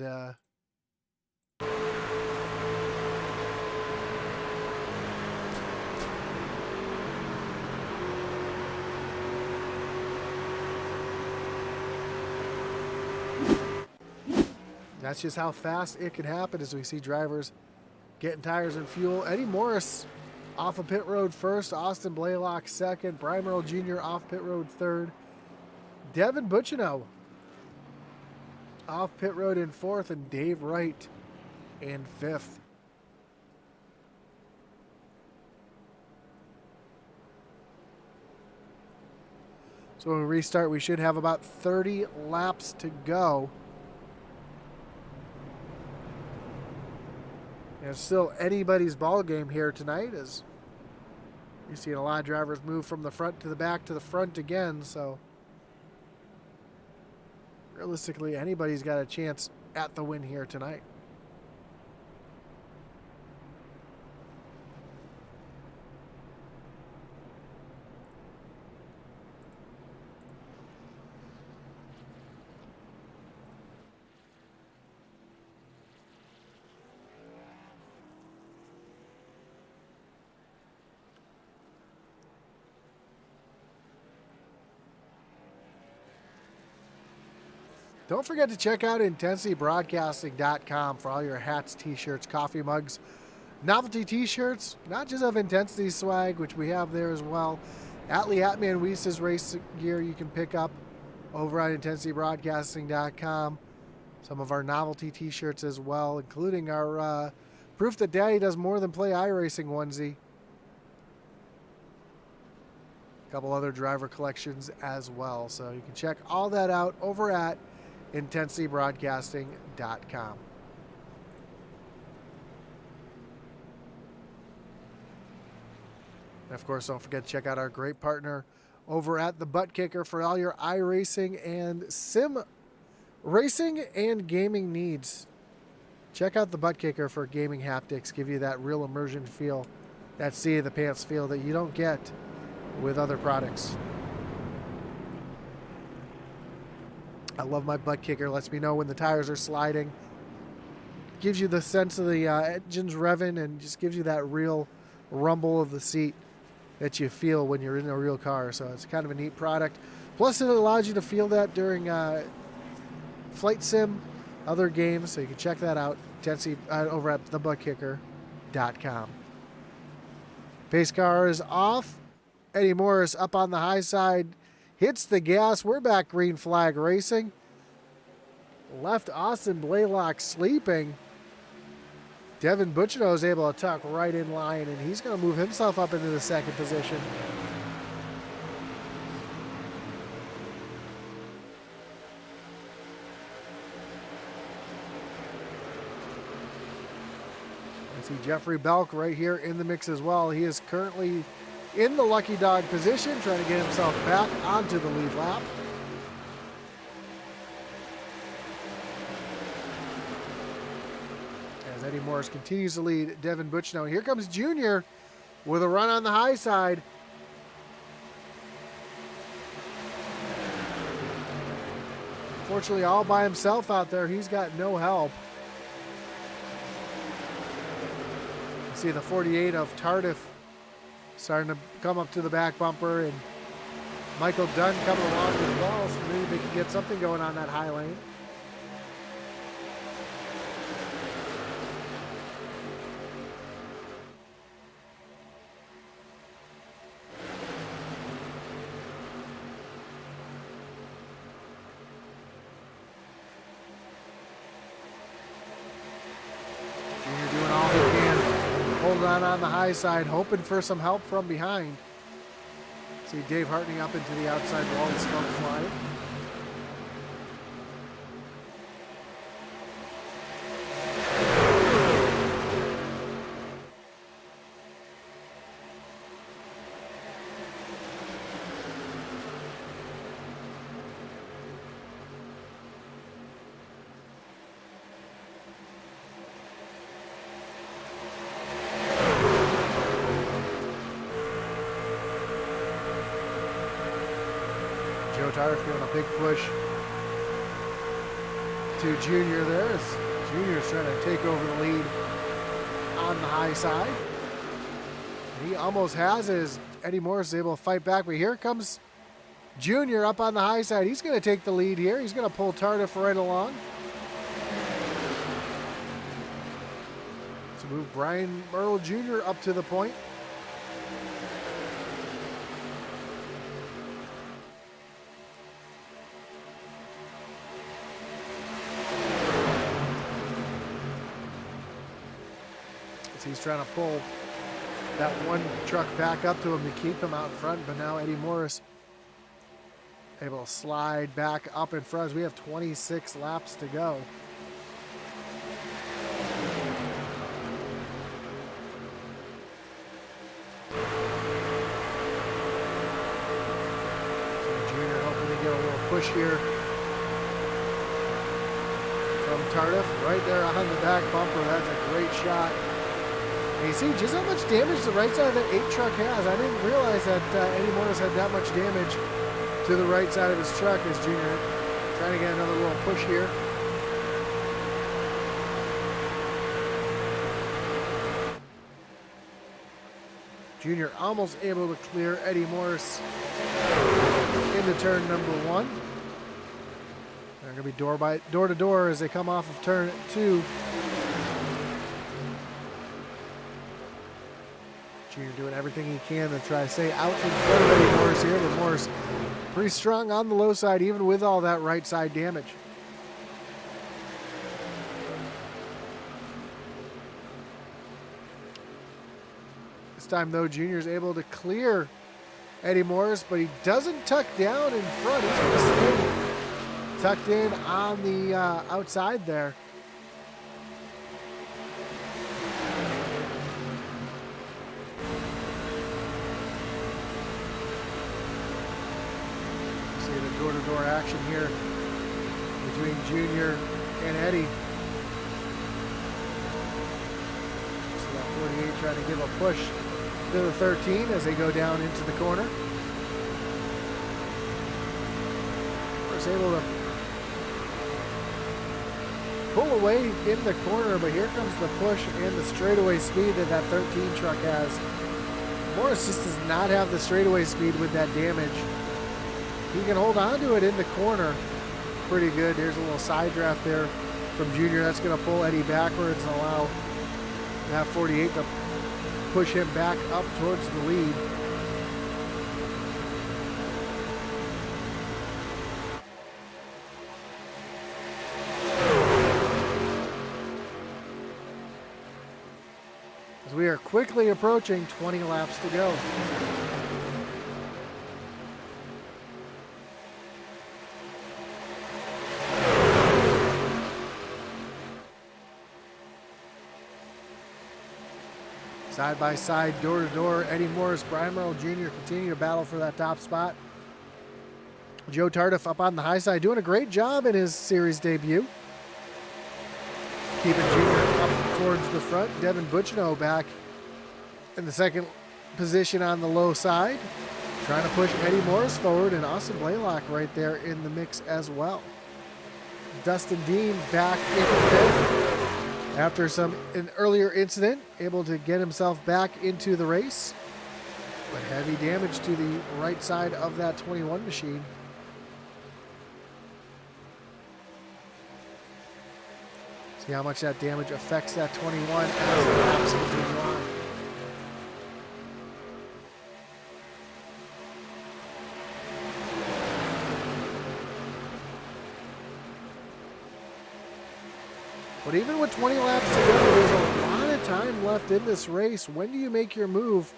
That's just how fast it can happen as we see drivers getting tires and fuel. Eddie Morris off of pit road first, Austin Blaylock second, Brian Merle Jr. off pit road third, Devin Bucciano off pit road in fourth, and Dave Wright in fifth. So when we restart, we should have about 30 laps to go. And it's still anybody's ball game here tonight, as you're seeing a lot of drivers move from the front to the back to the front again. So realistically, anybody's got a chance at the win here tonight. Don't forget to check out IntensityBroadcasting.com for all your hats, t-shirts, coffee mugs, novelty t-shirts, not just of Intensity swag, which we have there as well. Atlee Atman Weiss's race gear you can pick up over on IntensityBroadcasting.com. Some of our novelty t-shirts as well, including our Proof That Daddy Does More Than Play iRacing onesie. A couple other driver collections as well. So you can check all that out over at IntensityBroadcasting.com. And of course, don't forget to check out our great partner over at the Butt Kicker for all your iRacing and sim racing and gaming needs. Check out the Butt Kicker for gaming haptics, give you that real immersion feel, that seat of the pants feel that you don't get with other products. I love my Butt Kicker. Lets me know when the tires are sliding. Gives you the sense of the engines revving and just gives you that real rumble of the seat that you feel when you're in a real car. So it's kind of a neat product. Plus it allows you to feel that during flight sim, other games. So you can check that out over at thebuttkicker.com. Pace car is off. Eddie Morris up on the high side. Hits the gas. We're back green flag racing. Left Austin Blaylock sleeping. Devin Bucciano is able to tuck right in line, and he's going to move himself up into the second position. I see Jeffrey Belk right here in the mix as well. He is currently in the lucky dog position, trying to get himself back onto the lead lap. As Eddie Morris continues to lead Devin Bucciano. Here comes Junior with a run on the high side. Unfortunately, all by himself out there. He's got no help. You see the 48 of Tardif starting to come up to the back bumper, and Michael Dunn coming along as well, so maybe they can get something going on that high lane. holding on the high side, hoping for some help from behind. See Dave Hartney up into the outside wall and smoke flying. Joe Tarf doing a big push to Junior there as Junior's trying to take over the lead on the high side. And he almost has it as Eddie Morris is able to fight back, but here comes Junior up on the high side. He's going to take the lead here. He's going to pull Tardif right along. So move Brian Merle Jr. up to the point. He's trying to pull that one truck back up to him to keep him out in front, but now Eddie Morris able to slide back up in front as we have 26 laps to go. So Junior hoping to get a little push here from Tardif right there on the back bumper. That's a great shot. And you see just how much damage the right side of that 8 truck has. I didn't realize that Eddie Morris had that much damage to the right side of his truck as Junior trying to get another little push here. Junior almost able to clear Eddie Morris into turn number 1. They're going to be door to door as they come off of turn 2. Junior doing everything he can to try to stay out in front of Eddie Morris here, but Morris pretty strong on the low side, even with all that right side damage. This time, though, Junior's able to clear Eddie Morris, but he doesn't tuck down in front. He's going to stay tucked in on the outside there. Door-to-door action here between Junior and Eddie. So that 48 trying to give a push to the 13 as they go down into the corner. Was able to pull away in the corner, but here comes the push and the straightaway speed that 13 truck has. Morris just does not have the straightaway speed with that damage. He can hold on to it in the corner pretty good. There's a little side draft there from Junior. That's going to pull Eddie backwards and allow that 48 to push him back up towards the lead. As we are quickly approaching 20 laps to go. Side by side, door to door, Eddie Morris, Brian Merle Jr. continue to battle for that top spot. Joe Tardif up on the high side, doing a great job in his series debut. Keeping Junior up towards the front. Devin Butchino back in the second position on the low side. Trying to push Eddie Morris forward, and Austin Blaylock right there in the mix as well. Dustin Dean back in fifth. After an earlier incident, able to get himself back into the race. But heavy damage to the right side of that 21 machine. See how much that damage affects that 21 as the laps continue on. But even with 20 laps to go, there's a lot of time left in this race. When do you make your move?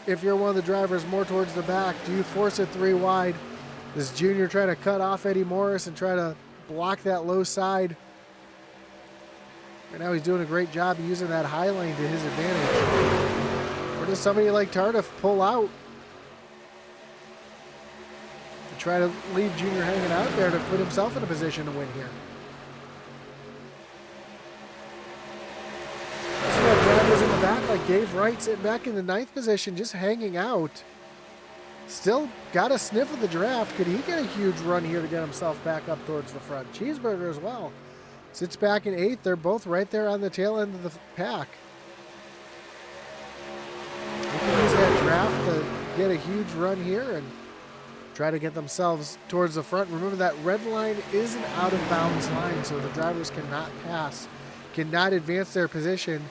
If you're one of the drivers more towards the back, do you force it 3 wide? Does Junior try to cut off Eddie Morris and try to block that low side? Right now he's doing a great job using that high lane to his advantage. Or does somebody like Tardif pull out to try to leave Junior hanging out there to put himself in a position to win here? So that drivers in the back like Dave Wright sitting back in the 9th position just hanging out. Still got a sniff of the draft. Could he get a huge run here to get himself back up towards the front? Cheeseburger as well. Sits back in 8th. They're both right there on the tail end of the pack. They can use that draft to get a huge run here and try to get themselves towards the front. Remember that red line is an out of bounds line, so the drivers cannot pass, cannot advance their position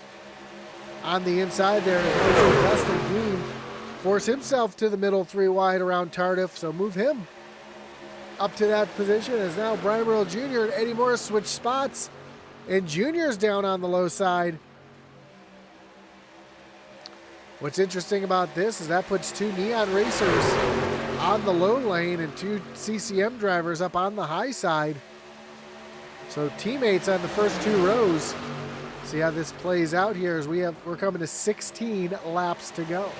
on the inside there. Dustin Dean force himself to the middle 3 wide around Tardif, so move him up to that position as now Brian Merle Jr. and Eddie Morris switch spots, and Junior's down on the low side. What's interesting about this is that puts 2 Neon Racers on the low lane and 2 CCM drivers up on the high side. So teammates on the first 2 rows. See how this plays out here as we're coming to 16 laps to go.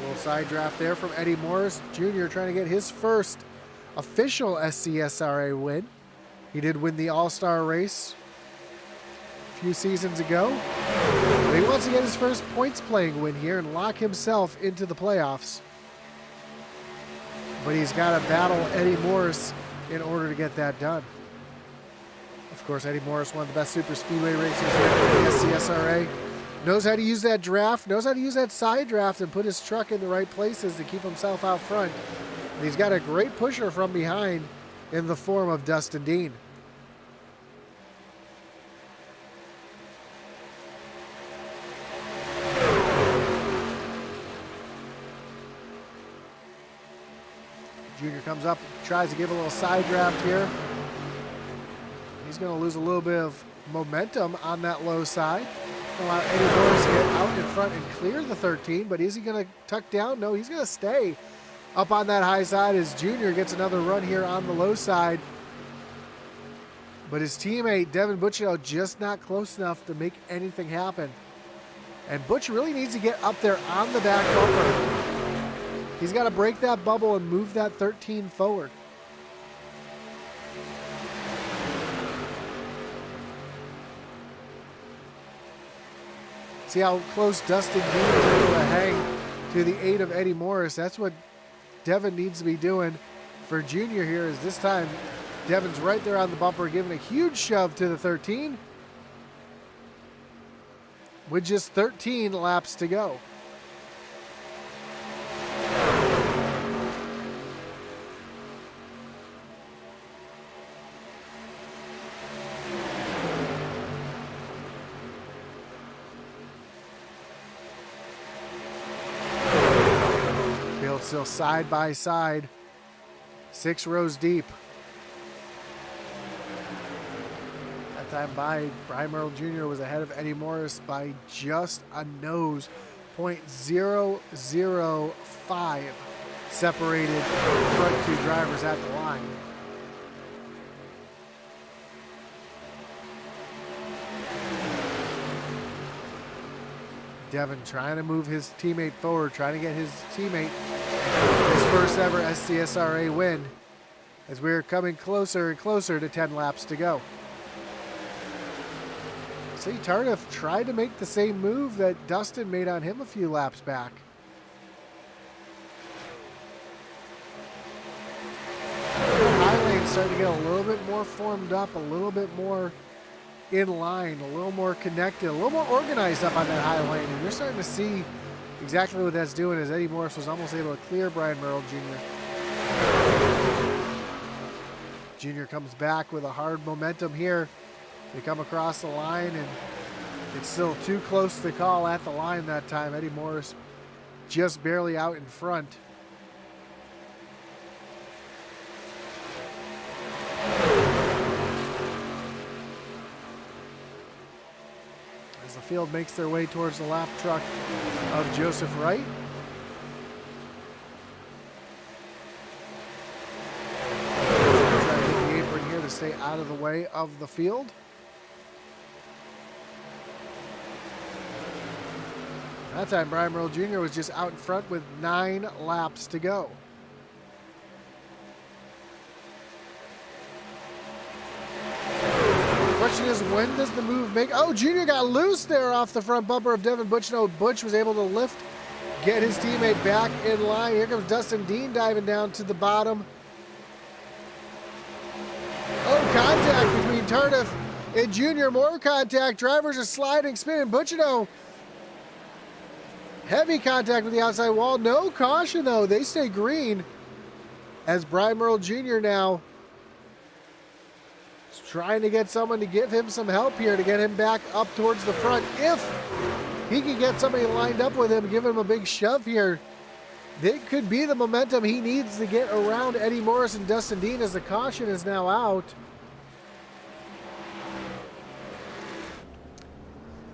Little side draft there from Eddie Morris Jr. trying to get his first official SCSRA win. He did win the All-Star race a few seasons ago. But he wants to get his first points playing win here and lock himself into the playoffs. But he's got to battle Eddie Morris in order to get that done. Of course, Eddie Morris, one of the best super speedway racers here in the SCSRA. Knows how to use that draft, knows how to use that side draft and put his truck in the right places to keep himself out front. And he's got a great pusher from behind in the form of Dustin Dean. Junior comes up, tries to give a little side draft here. He's going to lose a little bit of momentum on that low side. Allow Eddie Morris to get out in front and clear the 13, but is he going to tuck down? No, he's going to stay up on that high side as Junior gets another run here on the low side. But his teammate, Devin Butchell, just not close enough to make anything happen. And Butch really needs to get up there on the back bumper. He's got to break that bubble and move that 13 forward. See how close Dustin Dean is able to hang to the 8 of Eddie Morris. That's what Devin needs to be doing for Junior here, is this time Devin's right there on the bumper, giving a huge shove to the 13 with just 13 laps to go. Still side by side, 6 rows deep. That time by Brian Merle Jr. was ahead of Eddie Morris by just a nose. 0.005 separated the front 2 drivers at the line. Devin trying to move his teammate forward, trying to get his teammate his first ever SCSRA win as we're coming closer and closer to 10 laps to go. See, Tardif tried to make the same move that Dustin made on him a few laps back. High lane's starting to get a little bit more formed up, a little bit more in line, a little more connected, a little more organized up on that high lane. And you're starting to see exactly what that's doing, as Eddie Morris was almost able to clear Brian Merle Jr. Jr. comes back with a hard momentum here. They come across the line, and it's still too close to call at the line that time. Eddie Morris just barely out in front. backfield makes their way towards the lap truck of Joseph Wright. Trying to hit the apron here to stay out of the way of the field. That time, Brian Merle Jr. was just out in front with 9 laps to go. Question is, when does the move make? Oh, Junior got loose there off the front bumper of Devin Butch. No, Butch was able to lift, get his teammate back in line. Here comes Dustin Dean diving down to the bottom. Oh, contact between Tardif and Junior. More contact. Drivers are sliding, spinning. Butchino. Heavy contact with the outside wall. No caution, though. They stay green as Brian Merle Jr. now is trying to get someone to give him some help here to get him back up towards the front. If he can get somebody lined up with him, give him a big shove here, it could be the momentum he needs to get around Eddie Morris and Dustin Dean as the caution is now out.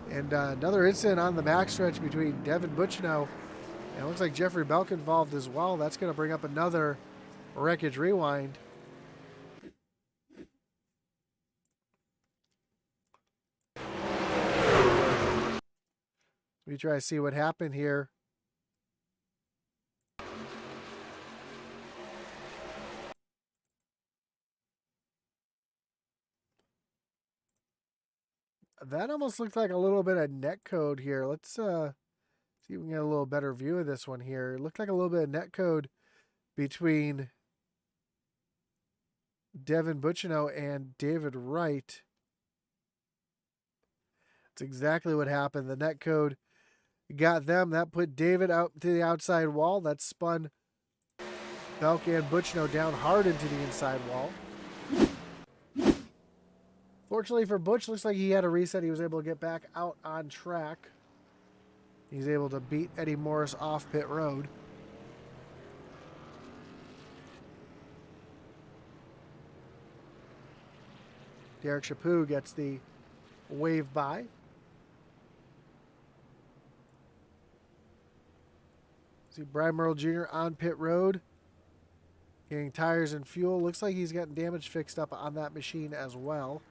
And another incident on the backstretch between Devin Butchino and it looks like Jeffrey Belk involved as well. That's going to bring up another wreckage rewind. We try to see what happened here. That almost looked like a little bit of net code here. Let's see if we can get a little better view of this one here. It looked like a little bit of net code between Devin Butchino and David Wright. That's exactly what happened. The net code got them. That put David out to the outside wall. That spun Belk and Butchino down hard into the inside wall. Fortunately for Butch, looks like he had a reset. He was able to get back out on track. He's able to beat Eddie Morris off pit road. Derek Chaput gets the wave by. See Brian Merle Jr. on pit road, getting tires and fuel. Looks like he's getting damage fixed up on that machine as well.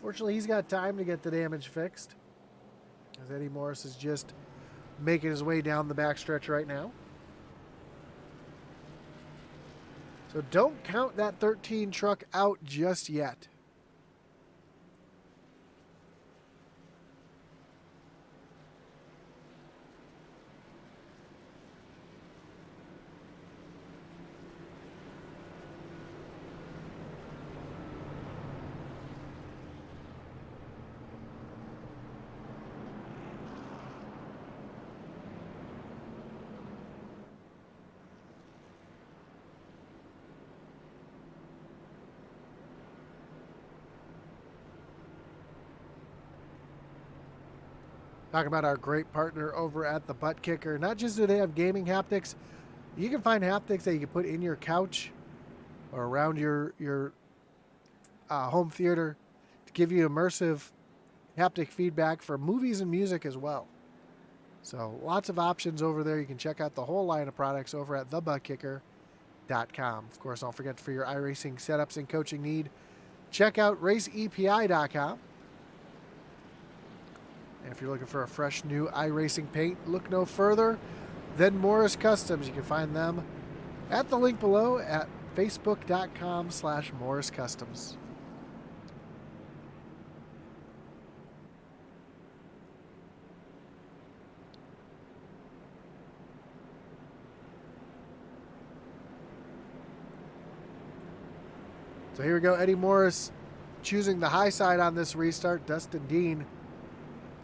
Fortunately, he's got time to get the damage fixed, as Eddie Morris is just making his way down the backstretch right now. So don't count that 13 truck out just yet. Talking about our great partner over at the Butt Kicker. Not just do they have gaming haptics, you can find haptics that you can put in your couch or around your home theater to give you immersive haptic feedback for movies and music as well. So lots of options over there. You can check out the whole line of products over at thebuttkicker.com. Of course, don't forget for your iRacing setups and coaching need, check out raceepi.com. And if you're looking for a fresh new iRacing paint, look no further than Morris Customs. You can find them at the link below at facebook.com/Morris Customs. So here we go. Eddie Morris choosing the high side on this restart. Dustin Dean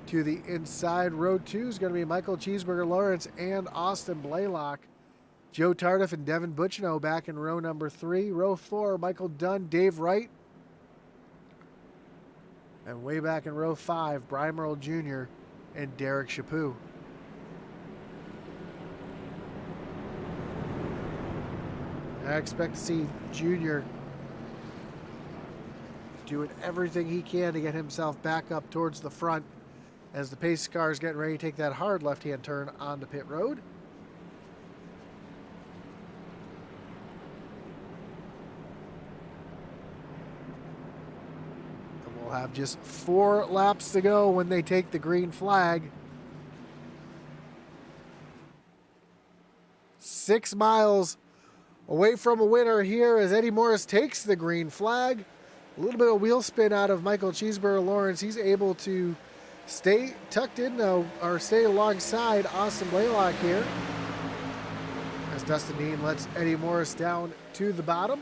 to the inside. Row 2 is going to be Michael Cheeseburger Lawrence and Austin Blaylock. Joe Tardif and Devin Butchino back in row number 3. Row 4, Michael Dunn, Dave Wright. And way back in row 5, Brian Merle Jr. and Derek Chaput. I expect to see Junior doing everything he can to get himself back up towards the front as the pace car is getting ready to take that hard left-hand turn onto pit road. And we'll have just 4 laps to go when they take the green flag. 6 miles away from a winner here as Eddie Morris takes the green flag. A little bit of wheel spin out of Michael Cheeseburger Lawrence. He's able to stay tucked in though, or stay alongside Austin Blaylock here, as Dustin Dean lets Eddie Morris down to the bottom.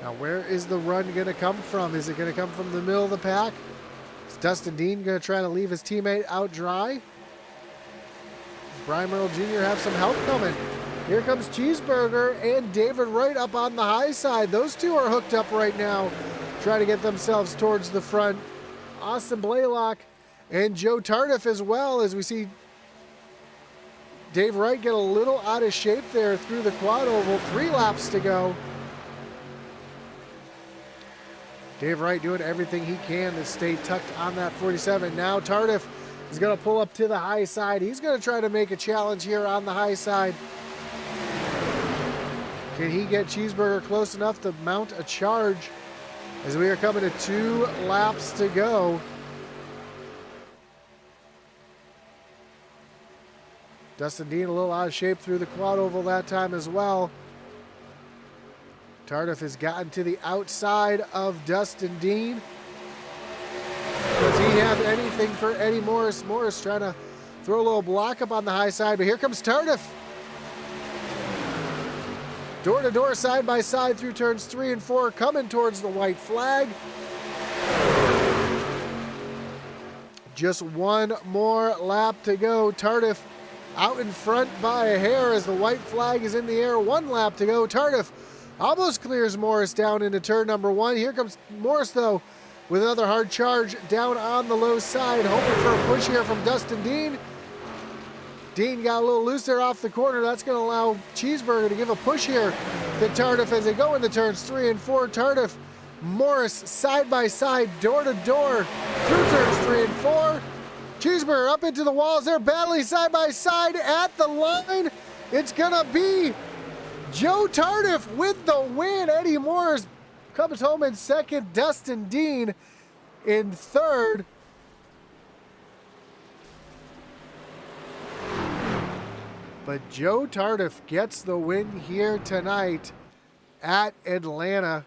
Now where is the run going to come from? Is it going to come from the middle of the pack? Is Dustin Dean going to try to leave his teammate out dry? Does Brian Merle Jr. have some help coming? Here comes Cheeseburger and David Wright up on the high side. Those two are hooked up right now, trying to get themselves towards the front. Austin Blaylock and Joe Tardif as well, as we see Dave Wright get a little out of shape there through the quad oval. 3 laps to go. Dave Wright doing everything he can to stay tucked on that 47. Now Tardif is going to pull up to the high side. He's going to try to make a challenge here on the high side. Can he get Cheeseburger close enough to mount a charge as we are coming to 2 laps to go? Dustin Dean a little out of shape through the quad oval that time as well. Tardif has gotten to the outside of Dustin Dean. Does he have anything for Eddie Morris? Morris trying to throw a little block up on the high side, but here comes Tardif. Door to door, side by side through turns 3 and 4, coming towards the white flag. Just 1 more lap to go. Tardif out in front by a hair as the white flag is in the air. 1 lap to go. Tardif almost clears Morris down into turn number 1. Here comes Morris, though, with another hard charge down on the low side, hoping for a push here from Dustin Dean. Dean got a little loose there off the corner. That's going to allow Cheeseburger to give a push here to Tardif as they go into turns 3 and 4. Tardif, Morris side by side, door to door through turns 3 and 4. Cheeseburger up into the walls. They're battling side by side at the line. It's going to be Joe Tardif with the win. Eddie Morris comes home in second. Dustin Dean in third. But Joe Tardif gets the win here tonight at Atlanta.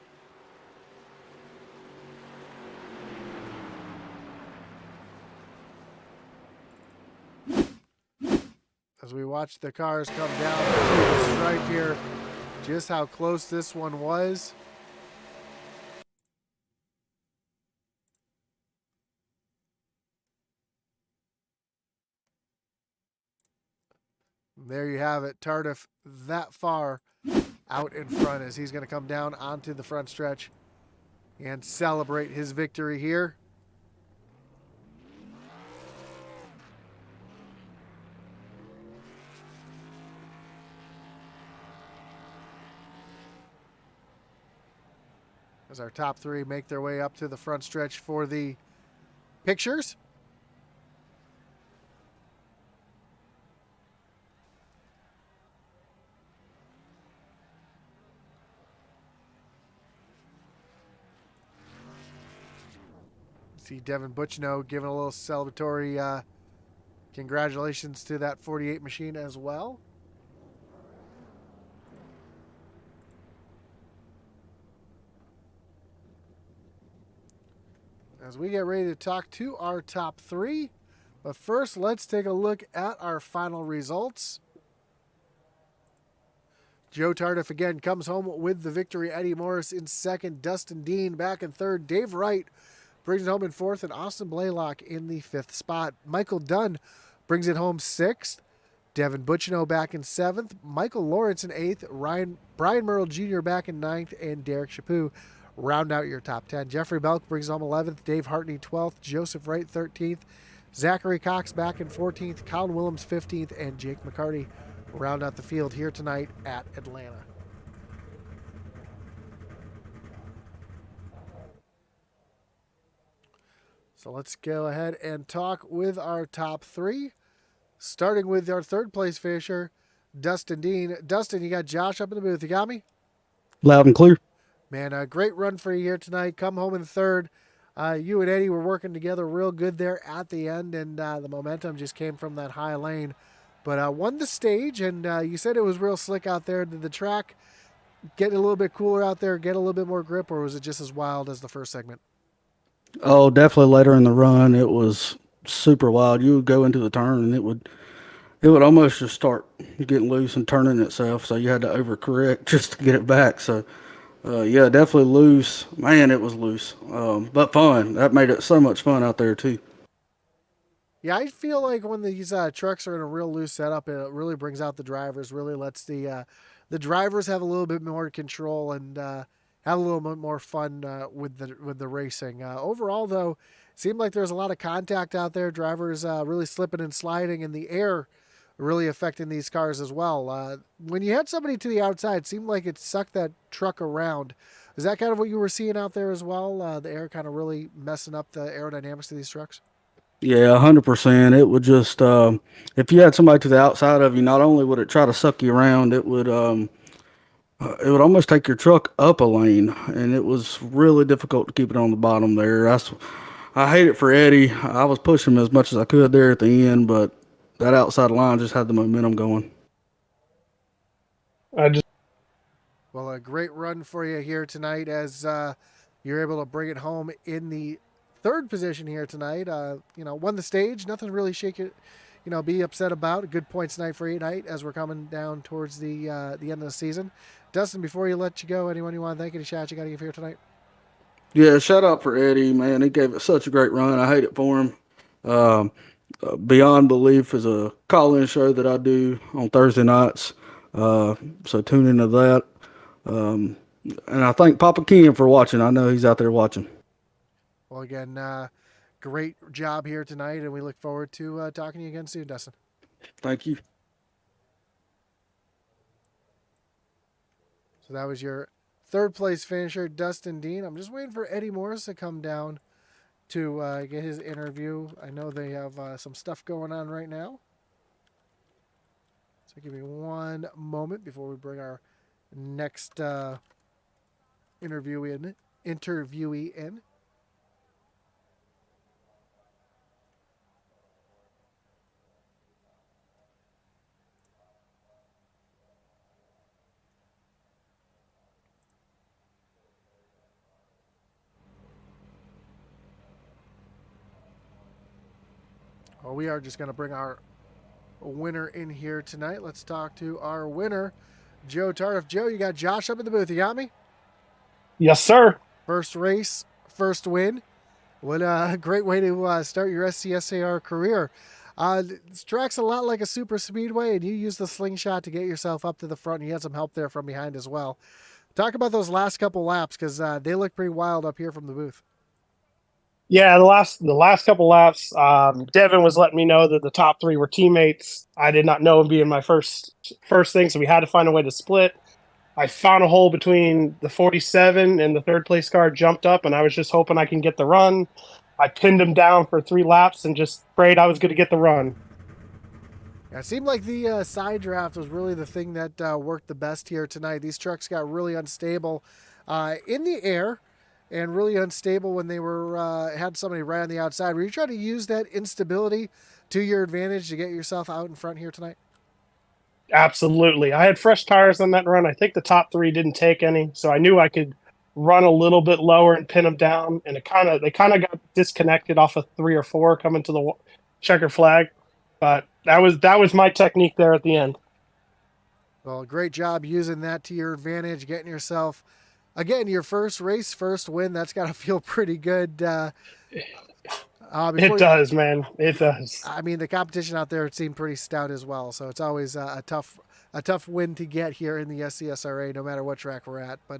As we watch the cars come down to the stripe here, just how close this one was. There you have it. Tardif that far out in front as he's going to come down onto the front stretch and celebrate his victory here. As our top 3 make their way up to the front stretch for the pictures. See Devin Butchno giving a little celebratory congratulations to that 48 machine as well. As we get ready to talk to our top 3. But first, let's take a look at our final results. Joe Tardif again comes home with the victory. Eddie Morris in second. Dustin Dean back in third. Dave Wright brings it home in fourth, and Austin Blaylock in the 5th spot. Michael Dunn brings it home 6th. Devin Butchno back in 7th. Michael Lawrence in 8th. Brian Merle Jr. back in 9th, and Derek Chaput round out your top 10. Jeffrey Belk brings home 11th. Dave Hartney 12th. Joseph Wright 13th. Zachary Cox back in 14th. Colin Willems 15th, and Jake McCarty round out the field here tonight at Atlanta. So let's go ahead and talk with our top three, starting with our third place finisher, Dustin Dean. Dustin, you got Josh up in the booth. You got me? Loud and clear. Man, a great run for you here tonight. Come home in third. You and Eddie were working together real good there at the end, and the momentum just came from that high lane. But won the stage, and you said it was real slick out there. Did the track get a little bit cooler out there, get a little bit more grip, or was it just as wild as the first segment? Oh, definitely later in the run, it was super wild. You would go into the turn and it would almost just start getting loose and turning itself. So you had to overcorrect just to get it back. So yeah, definitely loose. Man, it was loose, but fun. That made it so much fun out there too. Yeah, I feel like when these trucks are in a real loose setup, it really brings out the drivers. Really lets the drivers have a little bit more control and have a little bit more fun with the racing. Overall, though, it seemed like there's a lot of contact out there. Drivers really slipping and sliding in the air, really affecting these cars as well. When you had somebody to the outside, it seemed like it sucked that truck around. Is that kind of what you were seeing out there as well? The air kind of really messing up the aerodynamics of these trucks. Yeah, 100%. It would just if you had somebody to the outside of you, not only would it try to suck you around, it would almost take your truck up a lane, and it was really difficult to keep it on the bottom there. I hate it for Eddie. I was pushing him as much as I could there at the end, but that outside line just had the momentum going. I just Well, a great run for you here tonight as you're able to bring it home in the third position here tonight. Won the stage. Nothing really shake it, be upset about. A good points night for you tonight as we're coming down towards the end of the season. Dustin, before you let you go, anyone you want to thank, any shots you got to give here tonight? Yeah, shout out for Eddie, man. He gave it such a great run. I hate it for him. Um, Beyond Belief is a call-in show that I do on Thursday nights. So tune into that. Um, and I thank Papa Ken for watching. I know he's out there watching. Well, again, great job here tonight, and we look forward to talking to you again soon, Dustin. Thank you. So that was your third place finisher, Dustin Dean. I'm just waiting for Eddie Morris to come down to get his interview. I know they have some stuff going on right now. So give me one moment before we bring our next interviewee in. Well, we are just going to bring our winner in here tonight. Let's talk to our winner, Joe Tardif. Joe, you got Josh up in the booth. You got me? Yes, sir. First race, first win. What a great way to start your SCSAR career. This track's a lot like a super speedway, and you use the slingshot to get yourself up to the front. And you had some help there from behind as well. Talk about those last couple laps because they look pretty wild up here from the booth. Yeah, the last couple laps, Devin was letting me know that the top three were teammates. I did not know him being my first thing, so we had to find a way to split. I found a hole between the 47 and the third place car, jumped up, and I was just hoping I can get the run. I pinned him down for 3 laps and just prayed I was going to get the run. Yeah, it seemed like the side draft was really the thing that worked the best here tonight. These trucks got really unstable in the air and really unstable when they were had somebody right on the outside. Were you trying to use that instability to your advantage to get yourself out in front here tonight? Absolutely. I had fresh tires on that run. I think the top 3 didn't take any, so I knew I could run a little bit lower and pin them down. And they kind of got disconnected off of 3 or 4 coming to the checker flag. But that was my technique there at the end. Well, great job using that to your advantage, getting yourself, again, your first race, first win. That's got to feel pretty good. It does, man. It does. I mean, the competition out there seemed pretty stout as well, so it's always a tough win to get here in the SCSRA, no matter what track we're at. But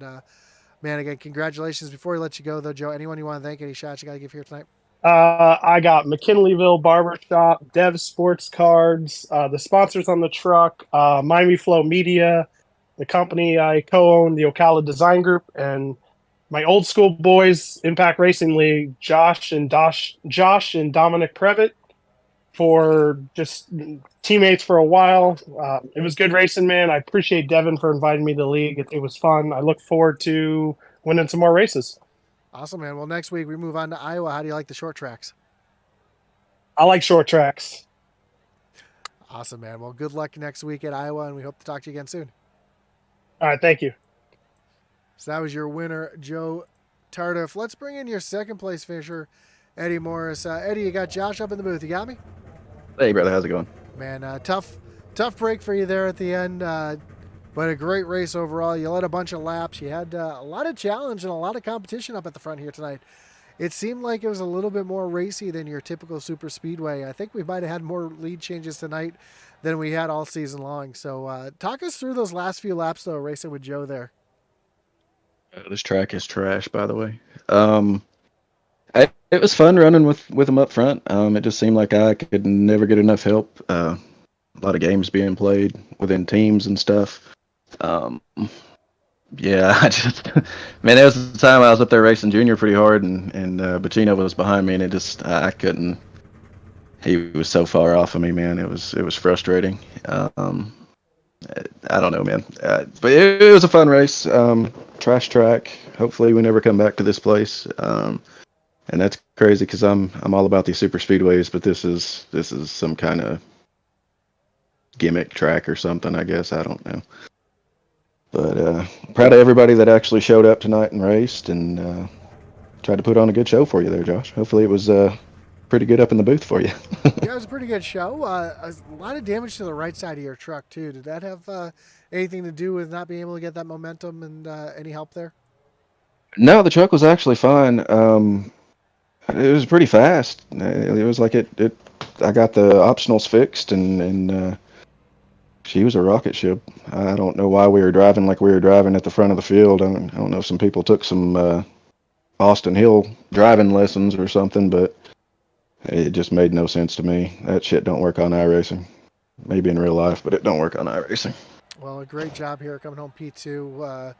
man, again, congratulations. Before we let you go, though, Joe, anyone you want to thank, any shots you got to give here tonight? I got McKinleyville Barbershop, Dev Sports Cards, the sponsors on the truck, Miami Flow Media, the company I co-own, the Ocala Design Group, and my old school boys, Impact Racing League, Josh and Dominic Previtt, for just teammates for a while. It was good racing, man. I appreciate Devin for inviting me to the league. It was fun. I look forward to winning some more races. Awesome, man. Well, next week we move on to Iowa. How do you like the short tracks? I like short tracks. Awesome, man. Well, good luck next week at Iowa, and we hope to talk to you again soon. All right, thank you. So that was your winner, Joe Tardif. Let's bring in your second place finisher, Eddie Morris. Eddie, you got Josh up in the booth. You got me? Hey, brother, how's it going? Man, tough break for you there at the end, but a great race overall. You led a bunch of laps. You had a lot of challenge and a lot of competition up at the front here tonight. It seemed like it was a little bit more racy than your typical super speedway. I think we might have had more lead changes tonight than we had all season long. So talk us through those last few laps, though, racing with Joe there. This track is trash, by the way. It was fun running with them up front. It just seemed like I could never get enough help. A lot of games being played within teams and stuff. Yeah, man, there was the time I was up there racing junior pretty hard, and Bacino was behind me, and I couldn't. He was so far off of me, man. It was frustrating. I don't know, man. But it was a fun race. Trash track. Hopefully, we never come back to this place. And that's crazy because I'm all about these super speedways, but this is some kind of gimmick track or something, I guess. I don't know. But proud of everybody that actually showed up tonight and raced, and tried to put on a good show for you there, Josh. Hopefully, it was pretty good up in the booth for you. Yeah, it was a pretty good show. A lot of damage to the right side of your truck, too. Did that have anything to do with not being able to get that momentum and any help there? No, the truck was actually fine. It was pretty fast. It was like it. I got the optionals fixed, and she was a rocket ship. I don't know why we were driving like we were driving at the front of the field. I don't know if some people took some Austin Hill driving lessons or something, but it just made no sense to me. That shit don't work on iRacing. Maybe in real life, but it don't work on iRacing. Well, a great job here coming home P2.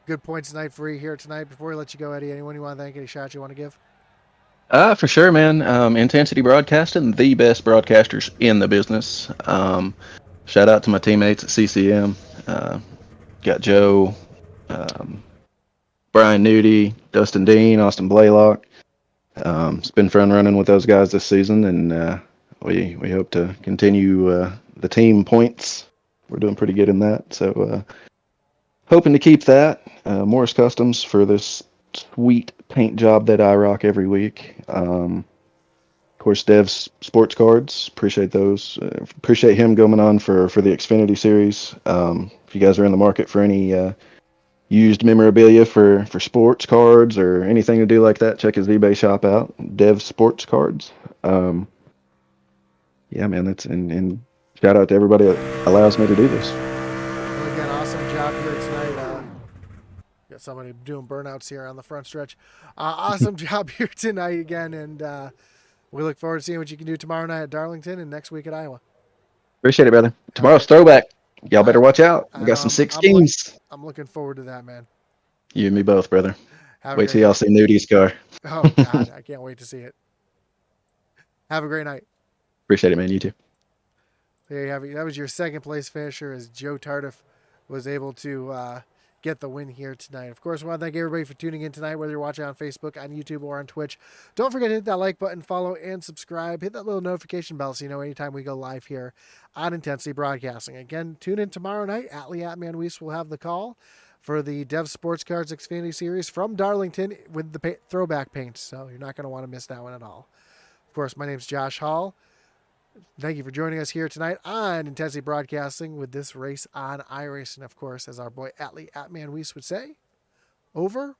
Good points tonight for you here tonight. Before we let you go, Eddie, anyone you want to thank, any shots you want to give? For sure, man. Intensity Broadcasting, the best broadcasters in the business. Shout out to my teammates at CCM. Got Joe, Brian Nudie, Dustin Dean, Austin Blaylock. It's been fun running with those guys this season, and we hope to continue the team points. We're doing pretty good in that, so hoping to keep that. Morris Customs for this sweet paint job that I rock every week. Of course, Dev's sports cards. Appreciate those. Appreciate him going on for the Xfinity series. If you guys are in the market for any used memorabilia for sports cards or anything to do like that, check his eBay shop out. Dev Sports Cards. Yeah, man. That's and shout out to everybody that allows me to do this. Well, again, awesome job here tonight. Got somebody doing burnouts here on the front stretch. Awesome job here tonight again, and we look forward to seeing what you can do tomorrow night at Darlington and next week at Iowa. Appreciate it, brother. Tomorrow's throwback. Y'all better watch out. We got some 16s. I'm looking forward to that, man. You and me both, brother. Wait till y'all see Nudie's car. Oh, God. I can't wait to see it. Have a great night. Appreciate it, man. You too. There you have it. That was your second place finisher, as Joe Tardif was able to get the win here tonight. Of course, I want to thank everybody for tuning in tonight, whether you're watching on Facebook, on YouTube, or on Twitch. Don't forget to hit that like button, follow, and subscribe. Hit that little notification bell so you know anytime we go live here on Intensity Broadcasting. Again, tune in tomorrow night. Atlee Atman-Weiss will have the call for the Dev Sports Cards Xfinity Series from Darlington with the throwback paints, so you're not going to want to miss that one at all. Of course, my name's Josh Hall. Thank you for joining us here tonight on Intensity Broadcasting with this race on iRacing. Of course, as our boy Atlee Atman-Weiss would say, over